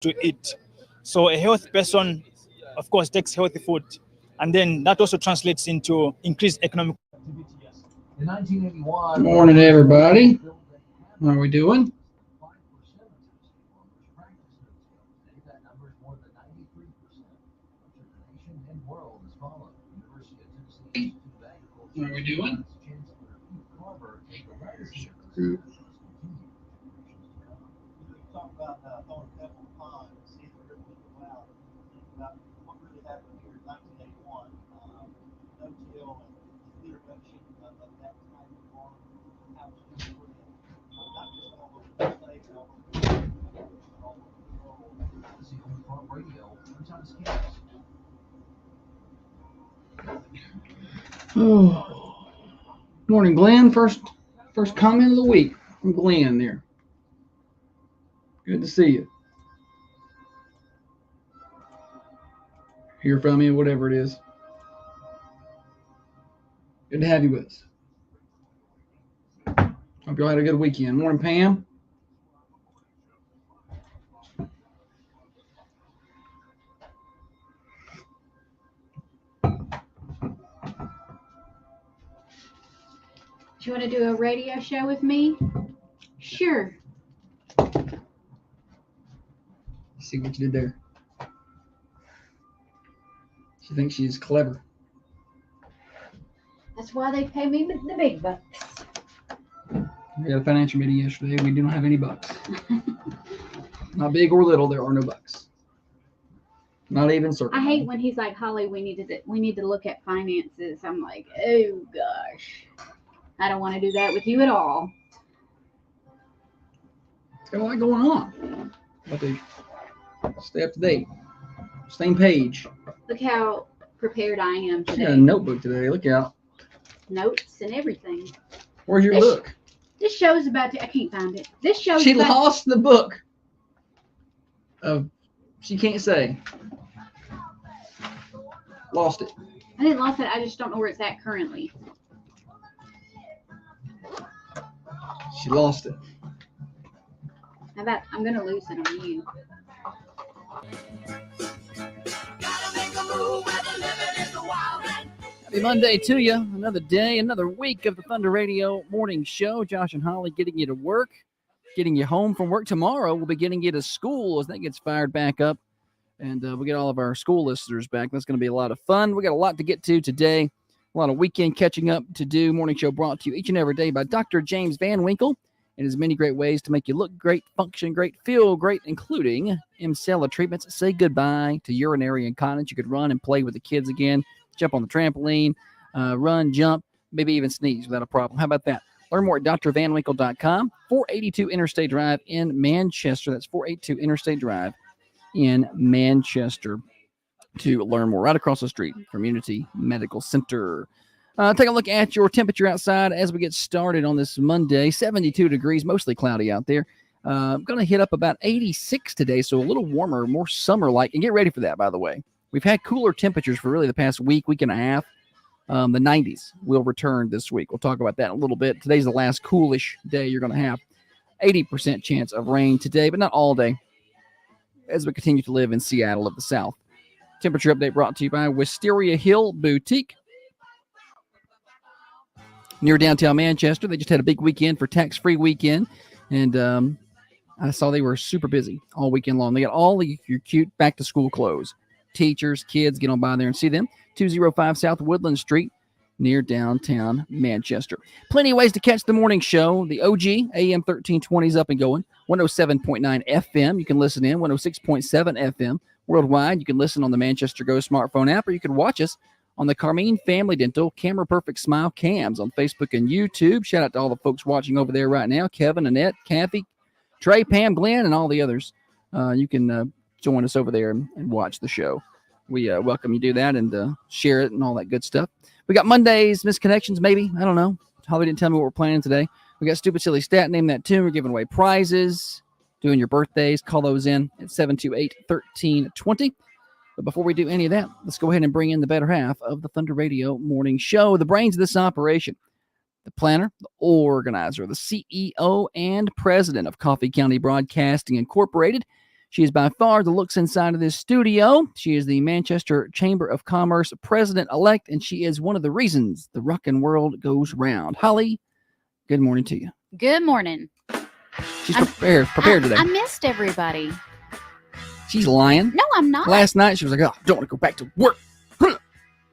to eat. So a healthy person, of course, takes healthy food, and then that also translates into increased economic activity. Good morning, everybody. How are we doing? How are we doing? Talk about throwing a couple of ponds and see if it really went out about what really happened here in 1981. No-till and introduction of that type of farm, how it's being put in, not just all over the state, but all over the country, but all over the world. This is Farm Radio. Sometimes kids. Oh. Morning, Glenn. First comment of the week from Glenn there. Good to see you. Hear from you, whatever it is. Good to have you with us. Hope you all had a good weekend. Morning, Pam. Do you want to do a radio show with me? Sure. See what you did there. She thinks she's clever. That's why they pay me the big bucks. We had a financial meeting yesterday. We do not have any bucks. Not big or little, there are no bucks. Not even circle. I hate when he's like, Holly, we need to look at finances. I'm like, oh gosh. I don't want to do that with you at all. Got a lot going on. But they stay up to date. Same page. Look how prepared I am She today. got a notebook today. Look out. Notes and everything. Where's your book? This show's about to, I can't find it. This show's She about, lost the book. She can't say. Lost it. I didn't lost it. I just don't know where it's at currently. She lost it. How about I'm gonna lose it on you. Happy Monday to you. Another day, another week of the Thunder Radio Morning Show. Josh and Holly getting you to work, getting you home from work. Tomorrow we'll be getting you to school as that gets fired back up. And we'll get all of our school listeners back. That's going to be a lot of fun. We got a lot to get to today. A lot of weekend catching up to do. Morning show brought to you each and every day by Dr. James Van Winkle. And his many great ways to make you look great, function great, feel great, including Emcella treatments. Say goodbye to urinary incontinence. You could run and play with the kids again, jump on the trampoline, run, jump, maybe even sneeze without a problem. How about that? Learn more at drvanwinkle.com. 482 Interstate Drive in Manchester. That's 482 Interstate Drive in Manchester to learn more. Right across the street from Unity Medical Center. Take a look at your temperature outside as we get started on this Monday. 72 degrees, mostly cloudy out there. Going to hit up about 86 today, so a little warmer, more summer-like. And get ready for that, by the way. We've had cooler temperatures for really the past week and a half. The 90s will return this week. We'll talk about that in a little bit. Today's the last coolish day you're going to have. 80% chance of rain today, but not all day, as we continue to live in Seattle of the South. Temperature update brought to you by Wisteria Hill Boutique. Near downtown Manchester. They just had a big weekend for tax-free weekend. And I saw they were super busy all weekend long. They got all your cute back-to-school clothes. Teachers, kids, get on by there and see them. 205 South Woodland Street near downtown Manchester. Plenty of ways to catch the morning show. The OG, AM 1320 is up and going. 107.9 FM. You can listen in. 106.7 FM. Worldwide, you can listen on the Manchester Go smartphone app, or you can watch us on the Carmine Family Dental Camera Perfect Smile Cams on Facebook and YouTube. Shout out to all the folks watching over there right now. Kevin, Annette, Kathy, Trey, Pam, Glenn, and all the others. You can join us over there and watch the show. We welcome you to do that and share it and all that good stuff. We got Monday's Misconnections, maybe. I don't know. Holly didn't tell me what we're planning today. We got Stupid Silly Stat. Name that tune. We're giving away prizes, doing your birthdays. Call those in at 728-1320. But before we do any of that, let's go ahead and bring in the better half of the Thunder Radio Morning Show, the brains of this operation, the planner, the organizer, the CEO, and president of Coffee County Broadcasting Incorporated. She is by far the looks inside of this studio. She is the Manchester Chamber of Commerce president-elect, and she is one of the reasons the rockin' world goes round. Holly, good morning to you. Good morning. She's prepared today. I missed everybody. She's lying. No, I'm not. Last night, she was like, oh, I don't want to go back to work.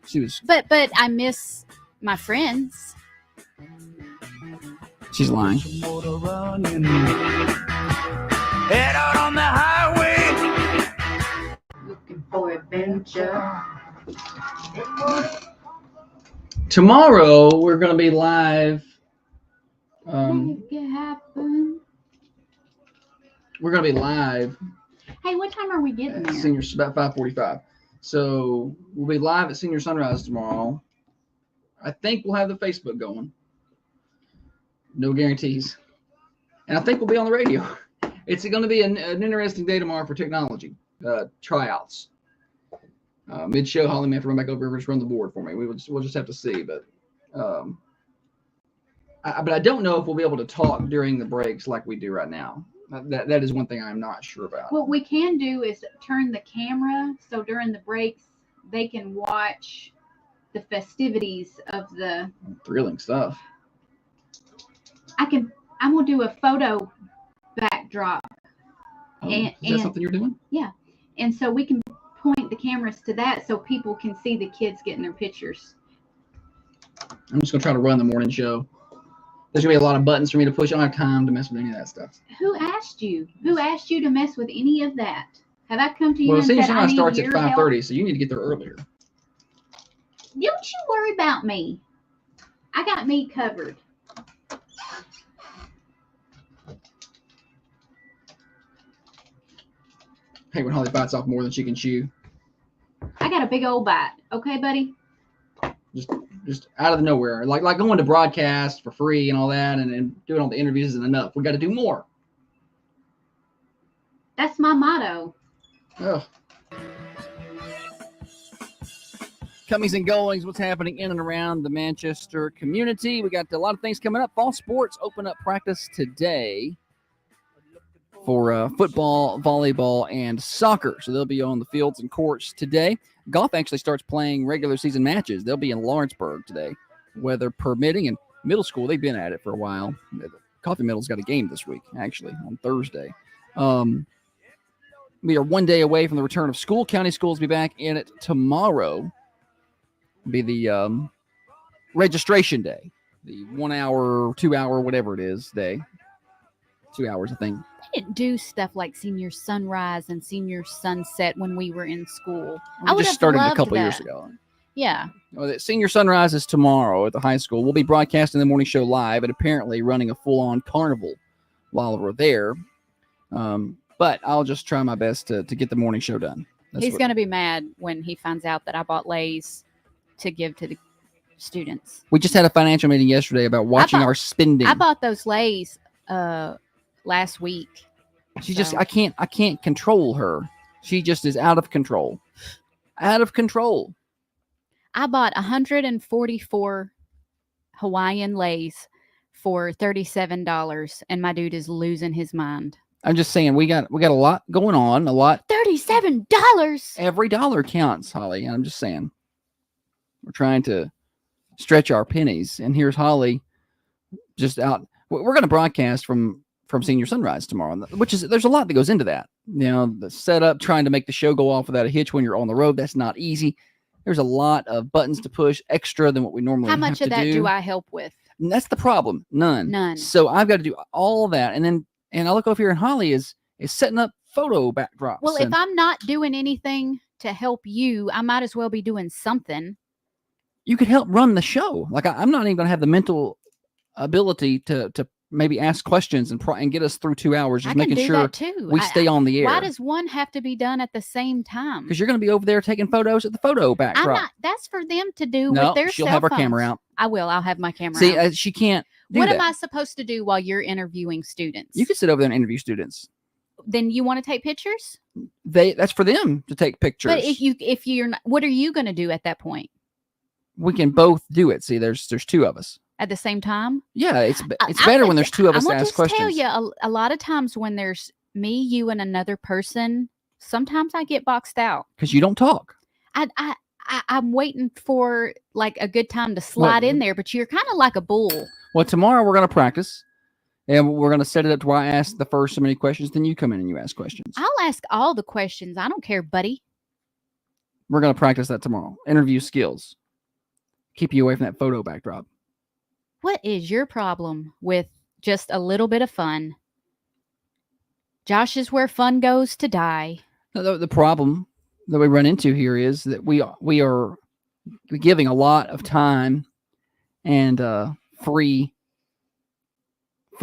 She was. But I miss my friends. She's lying. Head out on the highway. Looking for adventure. Tomorrow, we're going to be live. Make it happen. We're going to be live Hey, what time are we getting at there? Seniors about 5:45. So we'll be live at Senior Sunrise tomorrow. I think we'll have the Facebook going. No guarantees. And I think we'll be on the radio. It's going to be an interesting day tomorrow for technology tryouts. Mid-show, Holly may have to run back over and just run the board for me. We'll just have to see. But I don't know if we'll be able to talk during the breaks like we do right now. That is one thing I'm not sure about. What we can do is turn the camera so during the breaks they can watch the festivities of the. Thrilling stuff. I'm gonna do a photo backdrop, Oh, And- is that and- something you're doing? and so we can point the cameras to that so people can see the kids getting their pictures. I'm just going to try to run the morning show. There's going to be a lot of buttons for me to push. I don't have time to mess with any of that stuff. Who asked you? Who asked you to mess with any of that? Have I come to you Well, and Senior said I Sunrise need starts at your help? 5:30, so you need to get there earlier. Don't you worry about me. I got me covered. Hey, when Holly bites off more than she can chew, I got a big old bite. Okay, buddy? just out of nowhere, like going to broadcast for free and all that, and doing all the interviews isn't enough. We got to do more. That's my motto. Ugh. Comings and goings, what's happening in and around the Manchester community. We got a lot of things coming up. Fall sports open up practice today for football, volleyball, and soccer. So they'll be on the fields and courts today. Golf actually starts playing regular season matches. They'll be in Lawrenceburg today, weather permitting. And middle school, they've been at it for a while. Coffee Middle's got a game this week, actually, on Thursday. We are 1 day away from the return of school. County schools will be back in it tomorrow. It'll be the registration day, the 1 hour, 2 hour, whatever it is day. 2 hours, I think. They didn't do stuff like senior sunrise and senior sunset when we were in school. We would just have started a loved couple that. years ago. Yeah. Well, the senior sunrise is tomorrow at the high school. We'll be broadcasting the morning show live and apparently running a full-on carnival while we're there. But I'll just try my best to get the morning show done. He's going to be mad when he finds out that I bought Lay's to give to the students. We just had a financial meeting yesterday about watching our spending. I bought those Lay's last week. I can't control her. She just is out of control. Out of control. I bought 144 Hawaiian Lay's for $37, and my dude is losing his mind. I'm just saying we got a lot going on. A lot. $37. Every dollar counts, Holly. I'm just saying. We're trying to stretch our pennies, and here's Holly, just out. We're going to broadcast from Senior Sunrise tomorrow, which is there's a lot that goes into that. You know, the setup, trying to make the show go off without a hitch when you're on the road. That's not easy. There's a lot of buttons to push extra than what we normally How much have of to that do. do I help with? And that's the problem. None. None. So I've got to do all that, and I look over here, and Holly is setting up photo backdrops. Well, if I'm not doing anything to help you, I might as well be doing something. You could help run the show. Like I'm not even going to have the mental ability to maybe ask questions and get us through 2 hours, just I can making do sure that too. we stay on the air. Why does one have to be done at the same time? Because you're going to be over there taking photos at the photo I'm backdrop. not. That's for them to do No, with their she'll cell have her phones. camera out. I will. I'll have my camera See, out. she can't do What that. am I supposed to do while you're interviewing students? You could sit over there and interview students. Then you want to take pictures? That's for them to take pictures. But if you're not, what are you going to do at that point? We can both do it. See, there's two of us. At the same time? Yeah, it's better when there's two of us I'm to gonna ask just questions. tell you, a lot of times when there's me, you, and another person, sometimes I get boxed out. Because you don't talk. I'm waiting for like a good time to slide in there, but you're kind of like a bull. Well, tomorrow we're going to practice, and we're going to set it up to where I ask the first so many questions, then you come in and you ask questions. I'll ask all the questions. I don't care, buddy. We're going to practice that tomorrow. Interview skills. Keep you away from that photo backdrop. What is your problem with just a little bit of fun? Josh is where fun goes to die. The problem that we run into here is that we are giving a lot of time and free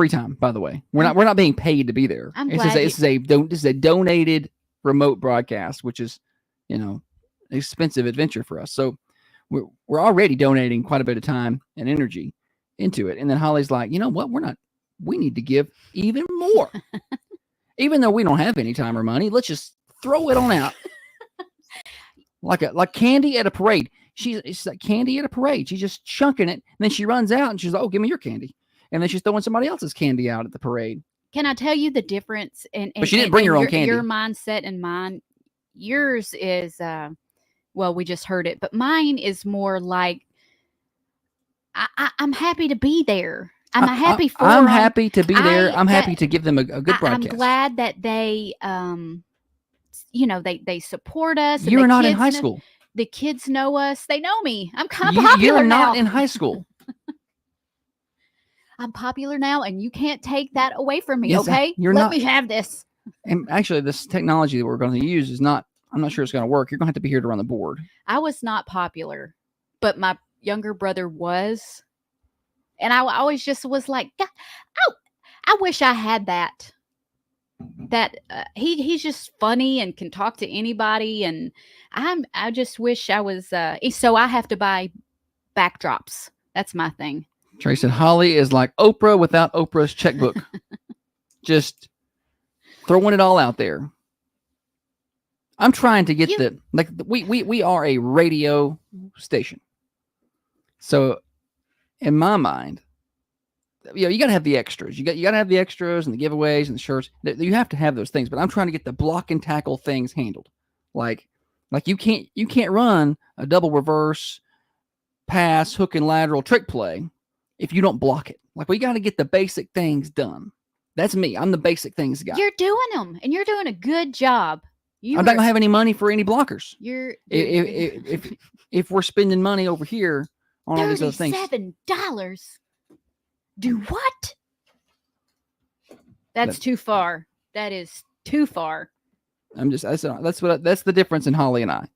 time. By the way, we're not being paid to be there. This is a donated remote broadcast, which is an expensive adventure for us. So we're already donating quite a bit of time and energy into it. And then Holly's like, you know what? We need to give even more. Even though we don't have any time or money, let's just throw it on out. like candy at a parade. It's like candy at a parade. She's just chunking it, and then she runs out and she's like, "Oh, give me your candy." And then she's throwing somebody else's candy out at the parade. Can I tell you the difference? But she didn't bring her own candy. Your mindset and mine. Yours is, well, we just heard it, but mine is more like, I'm happy to be there. I'm happy to be there. I'm happy to give them a good broadcast. I'm glad that they, they support us. You're not in high school. The kids know us. They know me. I'm kind of popular You're now. not in high school. I'm popular now, and you can't take that away from me. Yes, okay, let me have this. And actually, this technology that we're going to use is not. I'm not sure it's going to work. You're going to have to be here to run the board. I was not popular, but my younger brother was. And I always just was like, God, I wish I had that. He's just funny and can talk to anybody, and I just wish I was. So I have to buy backdrops. That's my thing. Trey said Holly is like Oprah without Oprah's checkbook, just throwing it all out there. I'm trying to get we are a radio station, so. In my mind, you got to have the extras. You got to have the extras and the giveaways and the shirts. You have to have those things. But I'm trying to get the block and tackle things handled. Like you can't run a double reverse pass, hook and lateral trick play if you don't block it. Like we got to get the basic things done. That's me. I'm the basic things guy. You're doing them, and you're doing a good job. I'm not gonna have any money for any blockers. If we're spending money over here. On all these other things. $37. Do what? That's too far. That is too far. That's the difference in Holly and I.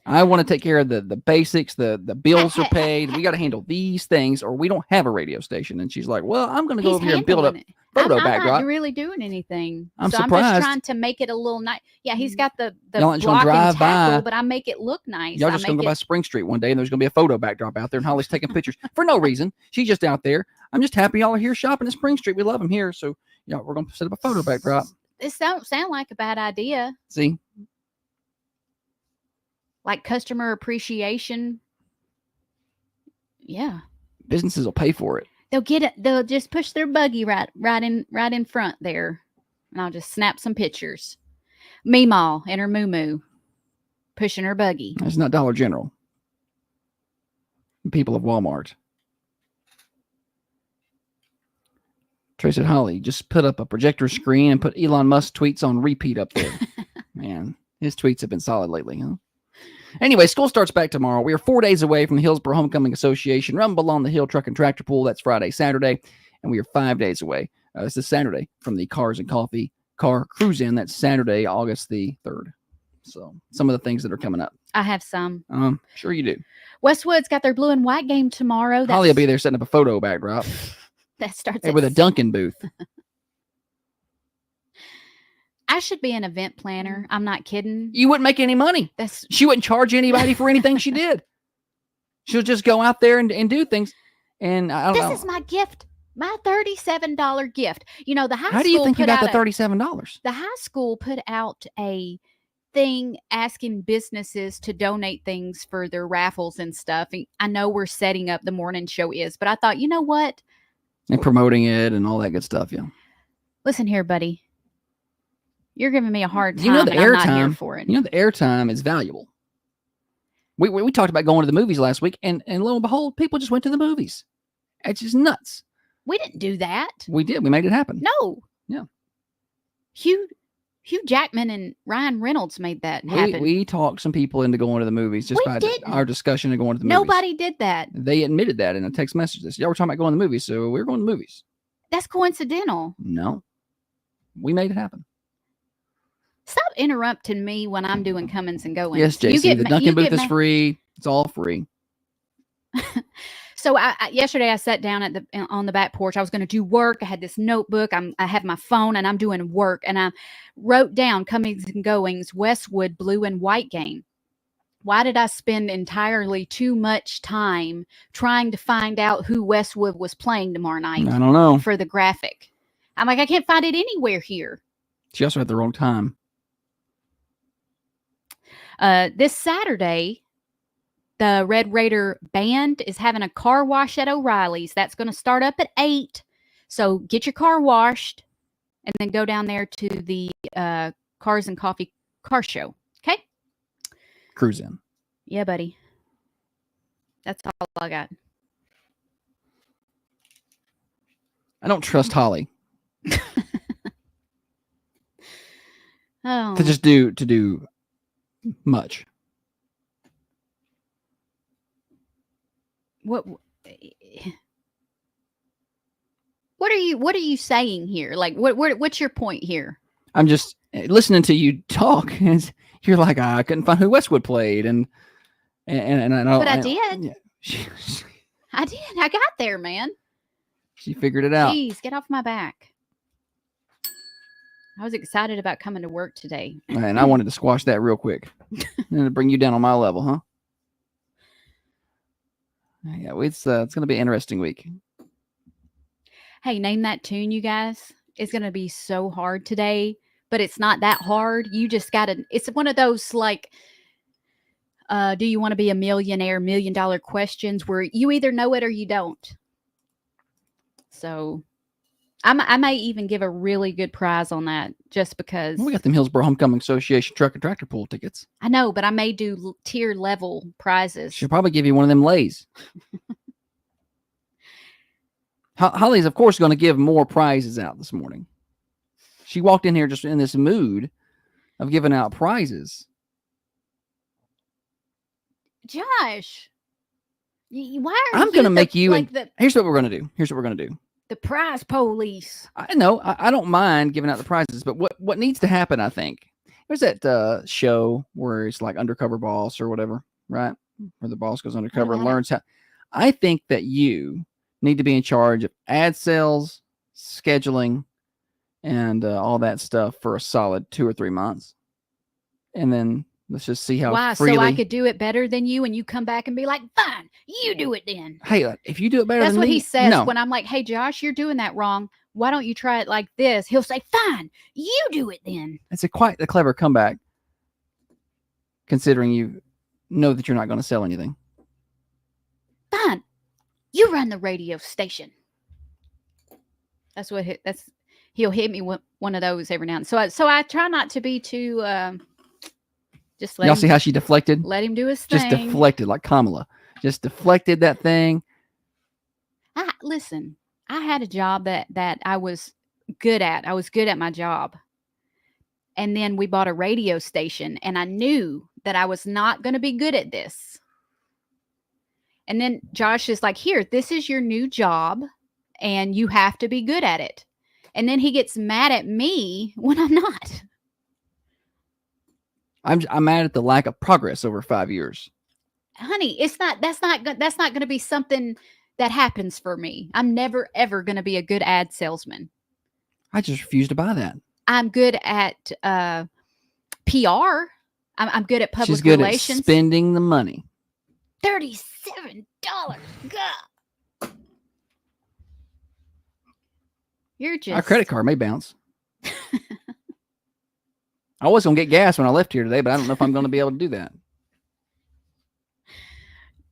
I want to take care of the basics. The bills are paid. We got to handle these things, or we don't have a radio station. And she's like, "Well, I'm going to go over here and build up photo backdrop." I'm not really doing anything. I'm surprised. I'm just trying to make it a little nice. Yeah, he's got the block and tackle, but I make it look nice. Y'all just going to go by Spring Street one day, and there's going to be a photo backdrop out there, and Holly's taking pictures for no reason. She's just out there. I'm just happy y'all are here shopping at Spring Street. We love them here, so we're going to set up a photo backdrop. This don't sound like a bad idea. See. Like customer appreciation. Yeah. Businesses will pay for it. They'll get it. They'll just push their buggy right in front there. And I'll just snap some pictures. Meemaw and her moo pushing her buggy. It's not Dollar General. People of Walmart. Trace said, Holly, just put up a projector screen and put Elon Musk tweets on repeat up there. Man, his tweets have been solid lately, huh? Anyway, school starts back tomorrow. We are 4 days away from the Hillsborough Homecoming Association Rumble on the Hill Truck and Tractor Pool. That's Friday, Saturday. And we are 5 days away. This is Saturday from the Cars and Coffee Car Cruise-In. That's Saturday, August the 3rd. So some of the things that are coming up. I have some. Sure you do. Westwood's got their blue and white game tomorrow. Holly will be there setting up a photo backdrop. That starts with a Dunkin' booth. I should be an event planner. I'm not kidding. You wouldn't make any money. She wouldn't charge anybody for anything she did. She'll just go out there and do things. And I don't know. This is my gift. My $37 gift. The high school. How do you think you got the $37? The high school put out a thing asking businesses to donate things for their raffles and stuff. I know we're setting up the morning show but I thought, you know what? And promoting it and all that good stuff. Yeah. Listen here, buddy. You're giving me a hard time. You know the and I'm not here airtime. for it. You know the airtime is valuable. We talked about going to the movies last week, and lo and behold, people just went to the movies. It's just nuts. We didn't do that. We did. We made it happen. No. Yeah. Hugh Jackman and Ryan Reynolds made that happen. We talked some people into going to the movies just We by didn't. our discussion of going to the movies. Nobody did that. They admitted that in a text message. They said, "Y'all were talking about going to the movies, so we're going to the movies." That's coincidental. No, we made it happen. Stop interrupting me when I'm doing comings and goings. Yes, You JC, get the ma- Dunkin' you booth get is ma- free. It's all free. So yesterday I sat down on the back porch. I was going to do work. I had this notebook. I have my phone and I'm doing work. And I wrote down comings and goings, Westwood blue and white game. Why did I spend entirely too much time trying to find out who Westwood was playing tomorrow night I don't know. for the graphic? I'm like, I can't find it anywhere here. She also had the wrong time. This Saturday, the Red Raider band is having a car wash at O'Reilly's. That's going to start up at 8. So get your car washed and then go down there to the Cars and Coffee car show. Okay? Cruise in. Yeah, buddy. That's all I got. I don't trust Holly Oh, to do much. what are you saying here? Like, what's your point here? I'm just listening to you talk, and you're like, I couldn't find who Westwood played, and But I did. Yeah, I did. I got there, man. she figured it out. Jeez, get off my back. I was excited about coming to work today. And I wanted to squash that real quick and to bring you down on my level, huh? Yeah, it's going to be an interesting week. Hey, name that tune, you guys. It's going to be so hard today, but it's not that hard. You just got to, it's one of those like, do you want to be a millionaire, $1 million questions where you either know it or you don't. So I may even give a really good prize on that just because. We got them Hillsborough Homecoming Association truck and tractor pool tickets. I know, but I may do tier level prizes. She'll probably give you one of them Lays. Holly's, of course, going to give more prizes out this morning. She walked in here just in this mood of giving out prizes. Josh, why are I'm going to make you. like here's what we're going to do. Here's what we're going to do. the prize police? I know. I don't mind giving out the prizes, but what needs to happen, I think, there's that show where it's like Undercover Boss or whatever, right? Where the boss goes undercover and learns how. I think that you need to be in charge of ad sales, scheduling, and all that stuff for a solid 2 or 3 months. And then let's just see how Why? freely. So I could do it better than you, and you come back and be like, "Fine, you do it then." Hey, if you do it better That's than what me, he says no. when I'm like, "Hey, Josh, you're doing that wrong. Why don't you try it like this?" He'll say, "Fine, you do it then." It's quite a clever comeback, considering you know that you're not going to sell anything. Fine, you run the radio station. That's what he'll hit me with one of those every now and then. So I try not to be too. Just Y'all see how she deflected? let him do his thing. Just deflected like Kamala. Just deflected that thing. Listen, I had a job that I was good at. I was good at my job. And then we bought a radio station, and I knew that I was not going to be good at this. And then Josh is like, "Here, this is your new job, and you have to be good at it." And then he gets mad at me when I'm not. I'm mad at the lack of progress over 5 years. Honey, that's not going to be something that happens for me. I'm never ever going to be a good ad salesman. I just refuse to buy that. I'm good at PR. I'm good at public She's good relations. at spending the money. $37. God. You're just Our credit card may bounce. I was going to get gas when I left here today, but I don't know if I'm going to be able to do that.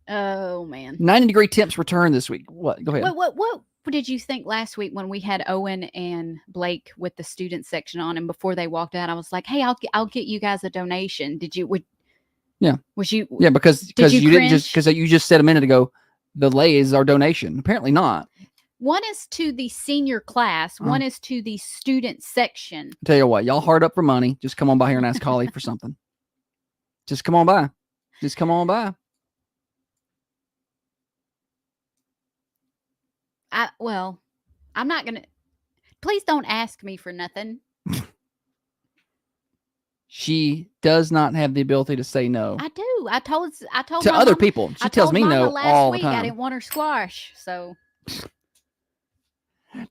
Oh man. 90-degree temps return this week. What? Go ahead. What What did you think last week when we had Owen and Blake with the student section on, and before they walked out, I was like, "Hey, I'll get you guys a donation." Did you? Yeah. Was you? Yeah, because Did you didn't cringe? because you just said a minute ago, the lay is our donation. Apparently not. One is to the senior class. One is to the student section. Tell you what, y'all hard up for money. Just come on by here and ask Holly for something. Just come on by. Just come on by. I'm not gonna. Please don't ask me for nothing. She does not have the ability to say no I do. I told to my other mama- people. She I tells told me Mama no last all the week I time. didn't want her squash, so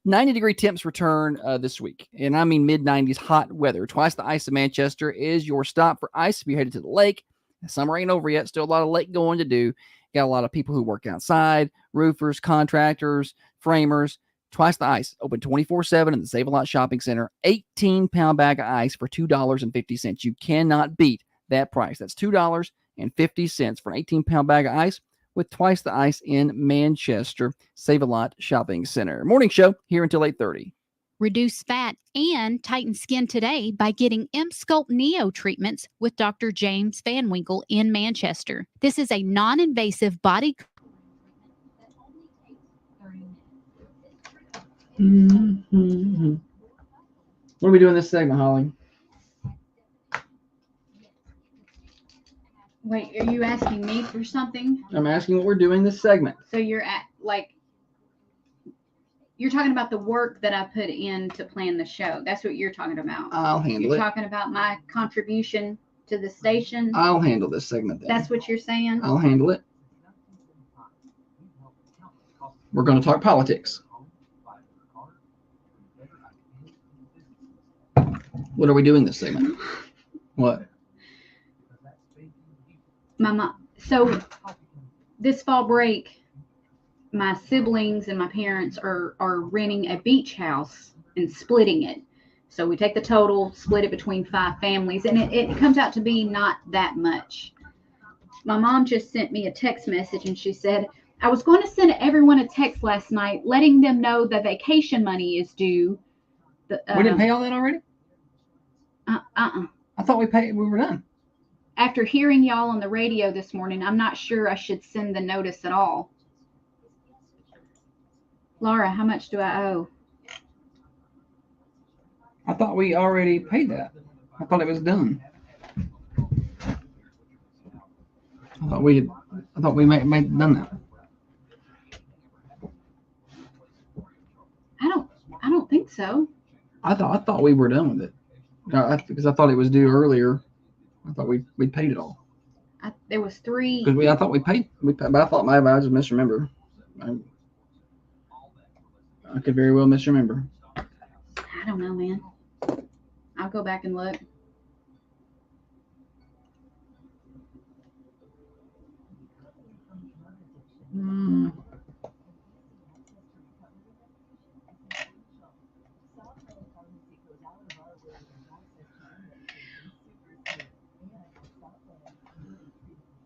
90-degree temps return this week. And I mean mid-90s hot weather. Twice the Ice of Manchester is your stop for ice if you're headed to the lake. Summer ain't over yet. Still a lot of lake going to do. Got a lot of people who work outside, roofers, contractors, framers. Twice the Ice, open 24/7 in the Save-A-Lot Shopping Center. 18-pound bag of ice for $2.50. You cannot beat that price. That's $2.50 for an 18-pound bag of ice with Twice the Ice in Manchester. Save-A-Lot Shopping Center. Morning show here until 8:30. reduce fat and tighten skin today by getting M-Sculpt Neo treatments with Dr. James Van Winkle in Manchester. This is a non-invasive body. Mm-hmm. What are we doing this segment, Holly? Wait, are you asking me for something? I'm asking what we're doing this segment. So you're talking about the work that I put in to plan the show. That's what you're talking about. I'll handle You're it. talking about my contribution to the station. I'll handle this segment then. That's what you're saying? I'll handle it. We're going to talk politics. What are we doing this segment? What? My mom. So this fall break, my siblings and my parents are renting a beach house and splitting it. So we take the total, split it between 5 families, and it comes out to be not that much. My mom just sent me a text message and she said, I was going to send everyone a text last night letting them know the vacation money is due. We didn't pay all that already? I thought we were done. After hearing y'all on the radio this morning, I'm not sure I should send the notice at all. Laura, how much do I owe? I thought we already paid that. I thought it was done. I thought we made done that. I don't think so. I thought we were done with it. Because I thought it was due earlier. I thought we paid it all. There was 3. Because I thought we paid. But I thought I just misremember. I could very well misremember. I don't know, man. I'll go back and look.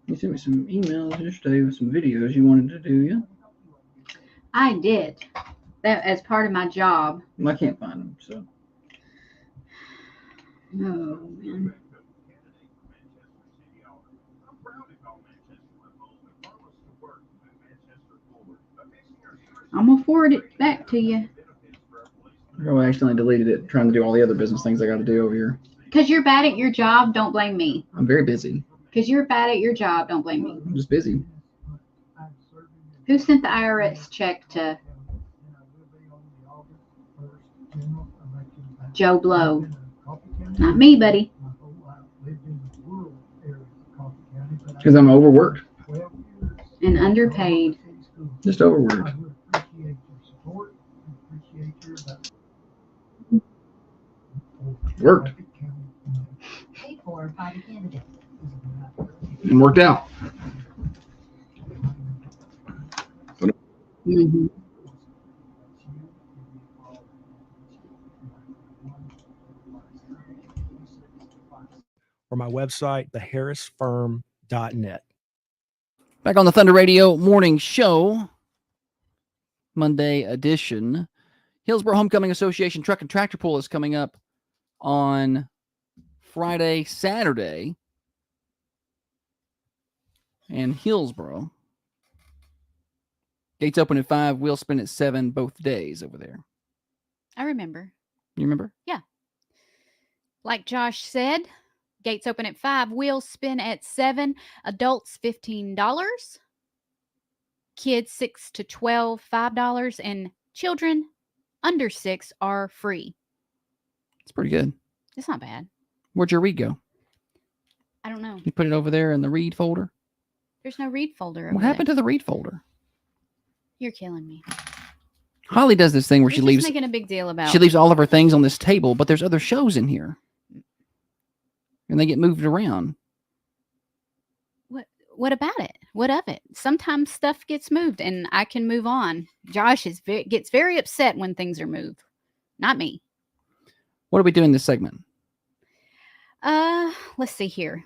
You sent me some emails yesterday with some videos you wanted to do, yeah? I did. That as part of my job. I can't find them, so. Oh, man. I'm going to forward it back to you. I accidentally deleted it trying to do all the other business things I got to do over here. Because you're bad at your job, don't blame me. I'm very busy. Because you're bad at your job, don't blame me. I'm just busy. Who sent the IRS check to Joe Blow? Not me, buddy. Because I'm overworked. And underpaid. Just overworked. Worked. And worked out. Mm-hmm. Or my website, theharrisfirm.net. Back on the Thunder Radio morning show. Monday edition. Hillsborough Homecoming Association Truck and Tractor Pull is coming up on Friday, Saturday. And Hillsborough. Gates open at 5. Wheels spin at 7 both days over there. I remember. You remember? Like Josh said, gates open at 5. Wheels spin at 7. Adults $15. Kids 6 to 12 $5, and children under 6 are free. It's pretty good. It's not bad. Where'd your read go? I don't know. You put it over there in the read folder? There's no read folder. What happened to the read folder? You're killing me. Holly does this thing where You're she just leaves making a big deal about. she leaves all of her things on this table, but there's other shows in here. And they get moved around. What about it? What of it? Sometimes stuff gets moved and I can move on. Josh gets very upset when things are moved. Not me. What do we do in this segment? Let's see here.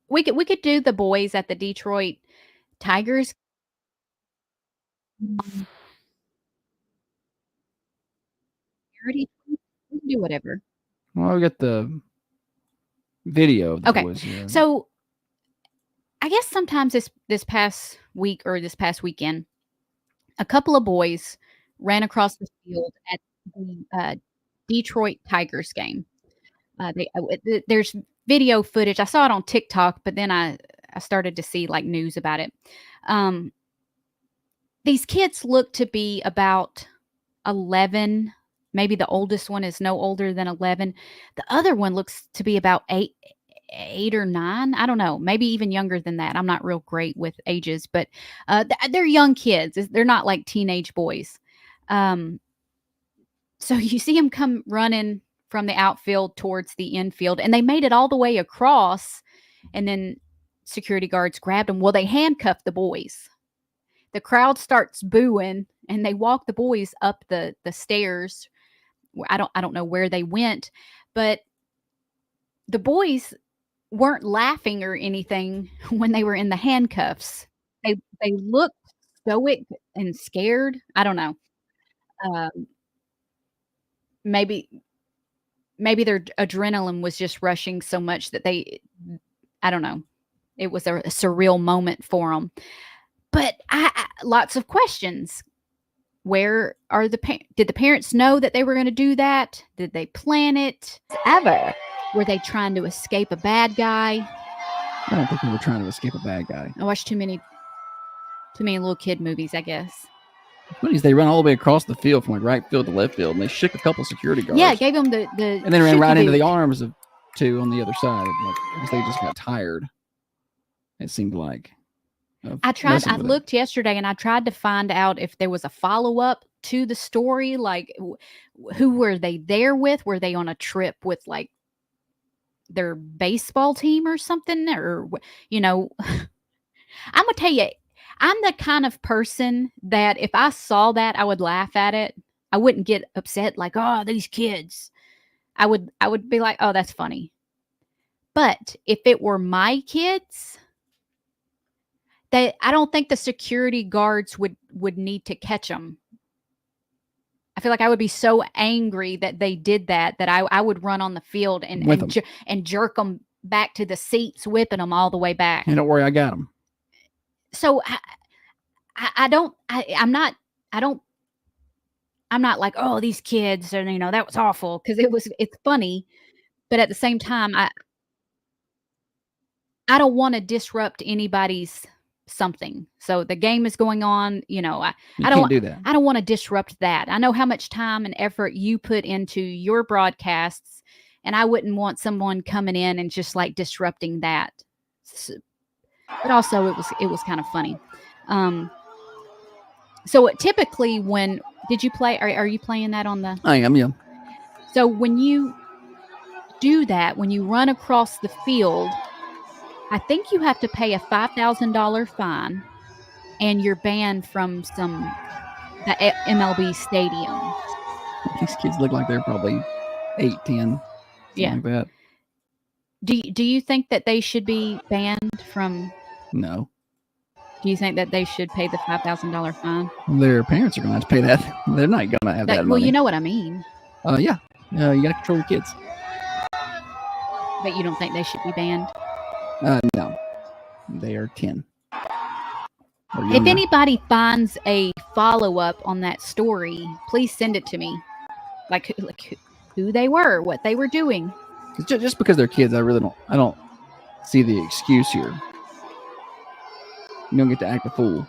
We could do the boys at the Detroit Tigers. We can do whatever. Well, we got the video of the Okay. boys here. So I guess sometimes this past week or this past weekend, a couple of boys ran across the field at the Detroit Tigers game. There's video footage. I saw it on TikTok, but then I started to see like news about it. These kids look to be about 11. Maybe the oldest one is no older than 11. The other one looks to be about 8 or 9. I don't know. Maybe even younger than that. I'm not real great with ages, but they're young kids. They're not like teenage boys. So you see them come running from the outfield towards the infield, and they made it all the way across, and then security guards grabbed them. Well, they handcuffed the boys. The crowd starts booing, and they walk the boys up the stairs. I don't know where they went, but the boys weren't laughing or anything when they were in the handcuffs. They looked stoic and scared. I don't know. Maybe their adrenaline was just rushing so much that I don't know. It was a surreal moment for them. But lots of questions. Where are did the parents know that they were going to do that? Did they plan it? Ever? Were they trying to escape a bad guy? I don't think we were trying to escape a bad guy. I watched too many little kid movies, I guess. Funny is they run all the way across the field from like right field to left field, and they shook a couple security guards. Yeah, gave them the and then ran right into the boot. arms of 2 on the other side, like because they just got tired. It seemed like. I looked yesterday and I tried to find out if there was a follow-up to the story. Like, who were they there with? Were they on a trip with like their baseball team or something? Or, I'm going to tell you, I'm the kind of person that if I saw that, I would laugh at it. I wouldn't get upset like, oh, these kids. I would be like, oh, that's funny. But if it were my kids, I don't think the security guards would need to catch them. I feel like I would be so angry that they did that I would run on the field and jerk them back to the seats, whipping them all the way back. Hey, don't worry, I got them. So I'm not like, oh, these kids, and that was awful, because it's funny, but at the same time, I don't want to disrupt anybody's something. So the game is going on, I don't do that. I don't want to disrupt that. I know how much time and effort you put into your broadcasts, and I wouldn't want someone coming in and just like disrupting that. But also it was kind of funny. So typically did you play, are you playing that on the? I am, yeah. So when you do that, when you run across the field, I think you have to pay a $5,000 fine, and you're banned from the MLB stadium. These kids look like they're probably 8, 10. Yeah. Like that. Do you think that they should be banned from? No. Do you think that they should pay the $5,000 fine? Their parents are going to have to pay that. They're not going to have that Well, money. you know what I mean. Yeah. You got to control your kids. But you don't think they should be banned? No. They are 10. Or If younger. anybody finds a follow-up on that story, please send it to me. Like who they were, what they were doing. Just because they're kids, I don't see the excuse here. You don't get to act a fool.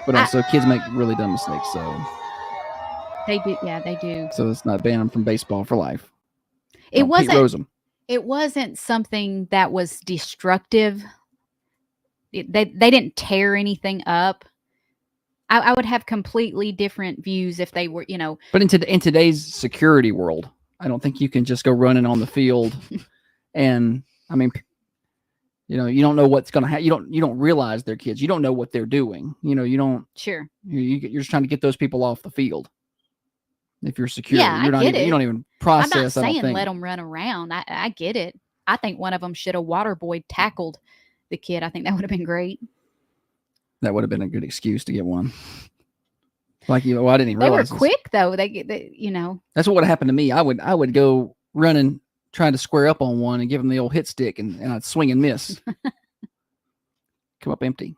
But also, kids make really dumb mistakes, so They do, yeah, they do. so let's not ban them from baseball for life. It Don't Pete Rose 'em. It wasn't something that was destructive. They didn't tear anything up. I would have completely different views if they were, But in today's security world, I don't think you can just go running on the field, and I mean, you don't know what's going to happen. You don't realize they're kids. You don't know what they're doing. You don't. Sure. You're just trying to get those people off the field. If you're secure, Yeah, you're I not get even, you it. don't even I'm process. not I don't saying think. let them run around. I get it. I think one of them should have water boy tackled the kid. I think that would have been great. That would have been a good excuse to get one. Like I didn't even They were realize this. quick though. They That's what would have happened to me. I would go running, trying to square up on one and give him the old hit stick, and I'd swing and miss. Come up empty.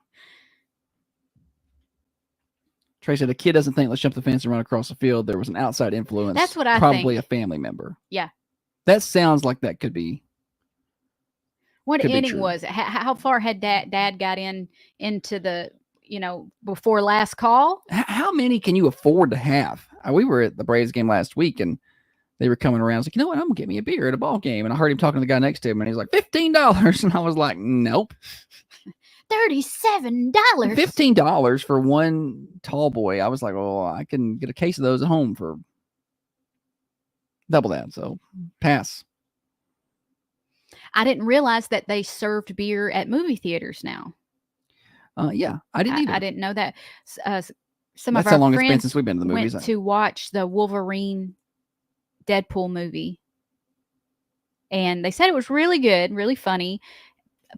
Trey said a kid doesn't think let's jump the fence and run across the field. There was an outside influence. That's what I probably think. a family member. Yeah. That sounds like that could be. What Could be inning true. was it? How far had dad got into the before last call? How many can you afford to have? We were at the Braves game last week, and they were coming around. I was like, you know what? I'm gonna get me a beer at a ball game. And I heard him talking to the guy next to him, and he's like, $15. And I was like, nope. $37. $15 for one tall boy. I was like, oh, I can get a case of those at home for double that. So pass. I didn't realize that they served beer at movie theaters now. Yeah, I didn't either. I didn't know that. Some That's of how our long it's been friends since we've been to the movies. went to watch the Wolverine Deadpool movie, and they said it was really good, really funny.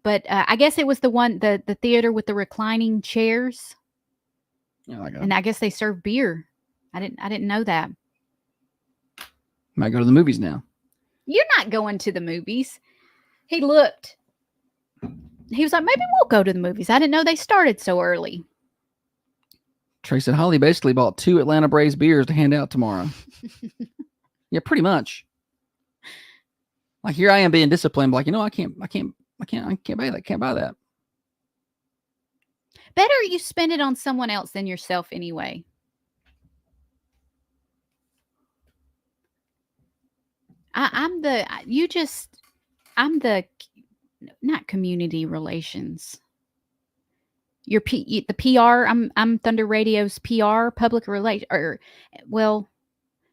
But I guess it was the theater with the reclining chairs, and I guess they served beer. I didn't know that. Might go to the movies now. You're not going to the movies. He looked. He was like, maybe we'll go to the movies. I didn't know they started so early. Trey said Holly basically bought 2 Atlanta Braves beers to hand out tomorrow. Yeah, pretty much. Like here I am being disciplined, like, I can't buy that. Can't buy that. Better you spend it on someone else than yourself anyway. I'm the not community relations. The PR. I'm Thunder Radio's PR, public relation. Or, well,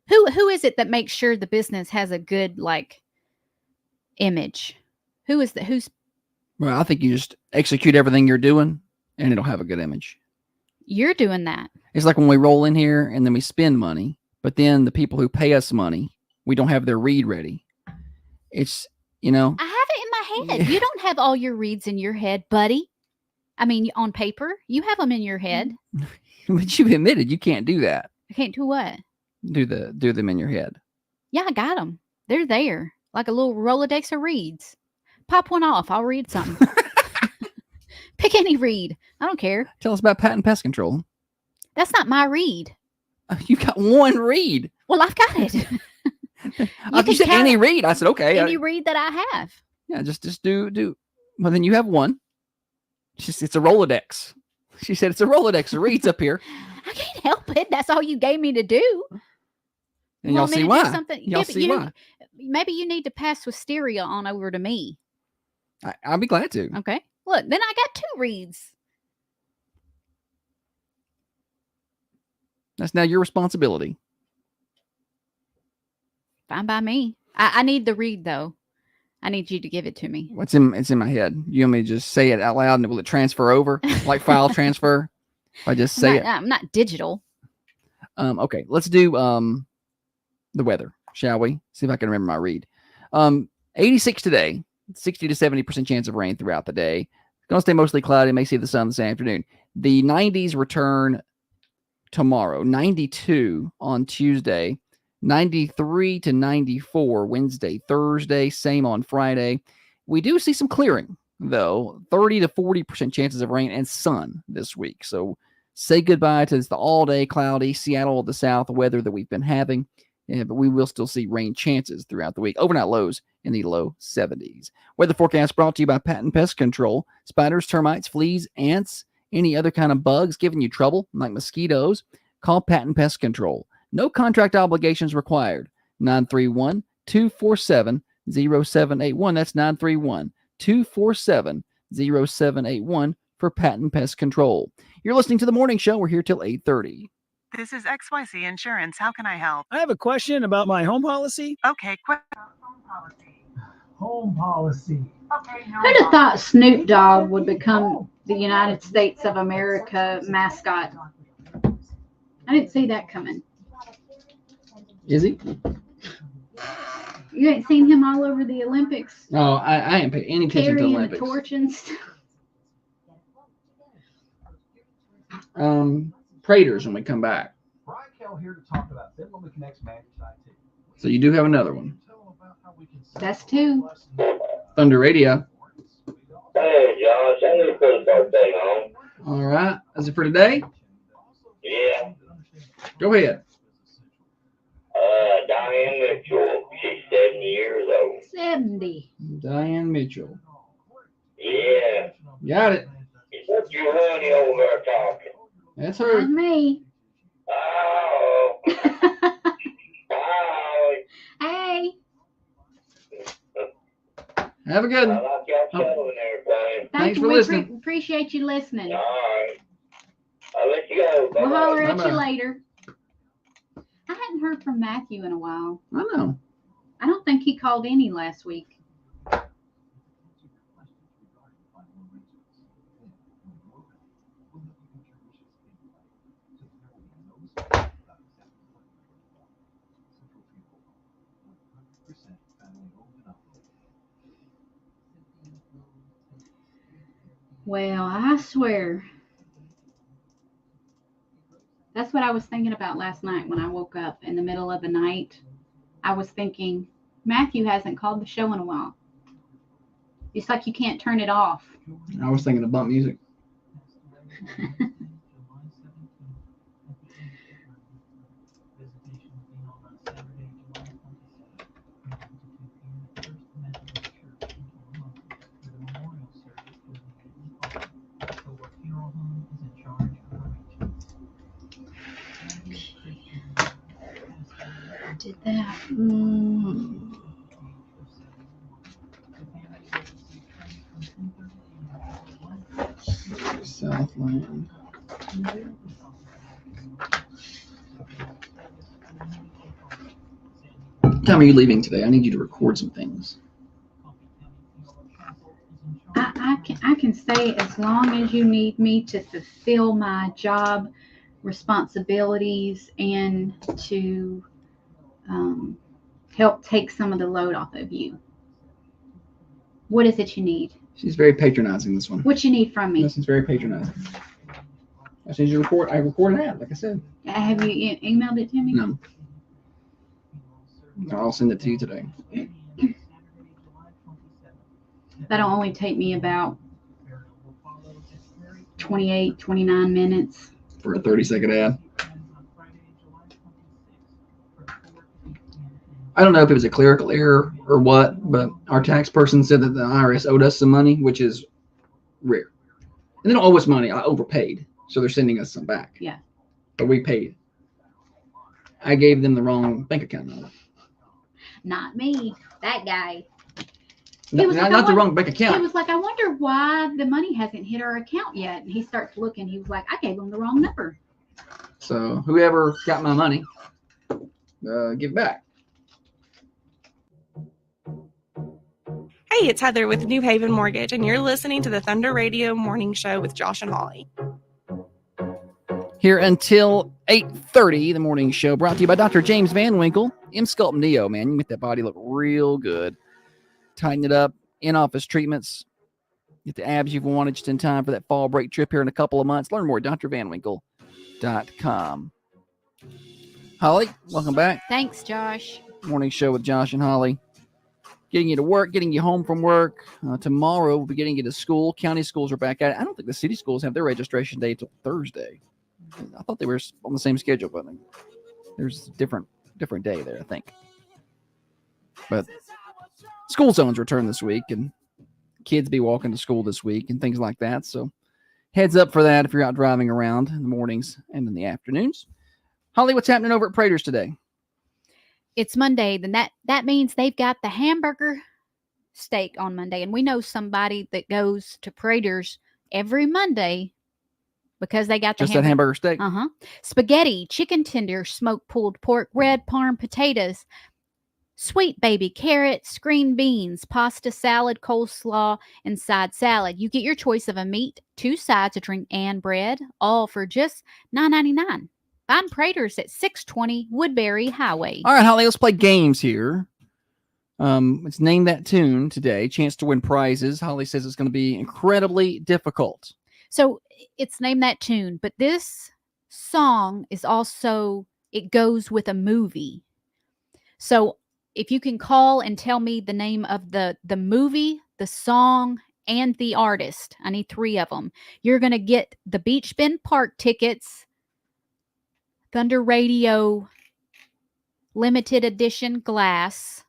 who is it that makes sure the business has a good image? Who is that? Who's? Well, I think you just execute everything you're doing, and it'll have a good image. You're doing that. It's like when we roll in here and then we spend money, but then the people who pay us money, we don't have their read ready. It's I have it in my head. You don't have all your reads in your head, buddy. I mean, on paper, you have them in your head. But you've admitted you can't do that. I can't do what? Do them in your head. Yeah, I got them. They're there, like a little Rolodex of reads. Pop one off. I'll read something. Pick any read. I don't care. Tell us about patent pest control. That's not my read. You got one read. Well, I've got it. You said any read. I said okay. Any read that I have. Yeah, just do. Well, then you have one. It's a Rolodex. She said it's a Rolodex of reads up here. I can't help it. That's all you gave me to do. And y'all see why. Y'all Yeah, see why. Maybe you need to pass Wisteria on over to me. I'll be glad to. Okay. Look, then I got 2 reads. That's now your responsibility. Fine by me. I need the read though. I need you to give it to me. It's in my head. You want me to just say it out loud and will it transfer over? Like file transfer? If I just say it. I'm not digital. Okay, let's do the weather, shall we? See if I can remember my read. 86 today. 60 to 70% chance of rain throughout the day. It's going to stay mostly cloudy. May see the sun this afternoon. The 90s return tomorrow. 92 on Tuesday. 93 to 94 Wednesday, Thursday. Same on Friday. We do see some clearing, though. 30 to 40% chances of rain and sun this week. So say goodbye to the all-day cloudy Seattle of the South weather that we've been having. Yeah, but we will still see rain chances throughout the week. Overnight lows in the low 70s. Weather forecast brought to you by Patent Pest Control. Spiders, termites, fleas, ants, any other kind of bugs giving you trouble, like mosquitoes, call Patent Pest Control. No contract obligations required. 931-247-0781. That's 931-247-0781 for Patent Pest Control. You're listening to The Morning Show. We're here till 8:30. This is XYZ Insurance. How can I help? I have a question about my home policy. Okay, quick. Home policy. Okay, no. Who'd have thought Snoop Dogg would become the United States of America mascot? I didn't see that coming. Is he? You ain't seen him all over the Olympics Oh, I ain't paying any attention to the carrying a Olympics. torch and stuff. Praters when we come back. Brian Kell here to talk about Finland We Connect's managed IT. So you do have another one. That's two. Thunder Radio. Hey, Josh, I need to put a birthday on. All right. Is it for today? Yeah. Go ahead. Diane Mitchell. She's 70 years old. 70. Diane Mitchell. Yeah. Got it. What's your honey over there talking? That's That's her. me. Oh. Oh. Hey. Have a good I one. like y'all show and everything. Thanks you. for We listening. appreciate you listening. All right. I'll let you go. We'll Bye-bye. holler at Bye-bye. you later. I hadn't heard from Matthew in a while. I know. I don't think he called any last week. Well, I swear. That's what I was thinking about last night when I woke up in the middle of the night. I was thinking, Matthew hasn't called the show in a while. It's like you can't turn it off. I was thinking of bump music. Did that. Southland. What time are you leaving today? I need you to record some things. I can stay as long as you need me to fulfill my job responsibilities and to help take some of the load off of you. What is it you need? She's very patronizing, this one. What you need from me? This is very patronizing. I said you record. I recorded that, like I said. Have you emailed it to me? No. I'll send it to you today. That'll only take me about 28, 29 minutes. For a 30-second ad. I don't know if it was a clerical error or what, but our tax person said that the IRS owed us some money, which is rare. And they don't owe us money. I overpaid. So they're sending us some back. Yeah. But we paid. I gave them the wrong bank account number. Not me. That guy. Not the wrong bank He account. was like, I wonder why the money hasn't hit our account yet. And he starts looking. He was like, I gave him the wrong number. So whoever got my money, give back. Hey, it's Heather with New Haven Mortgage, and you're listening to the Thunder Radio Morning Show with Josh and Holly. Here until 8:30, the morning show brought to you by Dr. James Van Winkle. M-Sculpt Neo, man. You make that body look real good. Tighten it up, in-office treatments. Get the abs you've wanted just in time for that fall break trip here in a couple of months. Learn more at drvanwinkle.com. Holly, welcome back. Thanks, Josh. Morning show with Josh and Holly. Getting you to work, getting you home from work. Tomorrow, we'll be getting you to school. County schools are back at it. I don't think the city schools have their registration day until Thursday. I thought they were on the same schedule, but there's a different day there, I think. But school zones return this week, and kids be walking to school this week and things like that. So heads up for that if you're out driving around in the mornings and in the afternoons. Holly, what's happening over at Prater's today? It's Monday. Then that means they've got the hamburger steak on Monday. And we know somebody that goes to Prater's every Monday because they got the Just that hamburger steak? Uh-huh. Spaghetti, chicken tender, smoked pulled pork, red parm potatoes, sweet baby carrots, green beans, pasta salad, coleslaw, and side salad. You get your choice of a meat, 2 sides, a drink, and bread, all for just $9.99. Find Prater's at 620 Woodbury Highway. All right, Holly, let's play games here. Let's name that tune today. Chance to win prizes. Holly says it's going to be incredibly difficult. So it's Name That Tune, but this song is also, it goes with a movie. So if you can call and tell me the name of the movie, the song, and the artist, I need 3 of them, you're going to get the Beach Bend Park tickets, Thunder Radio limited edition glass,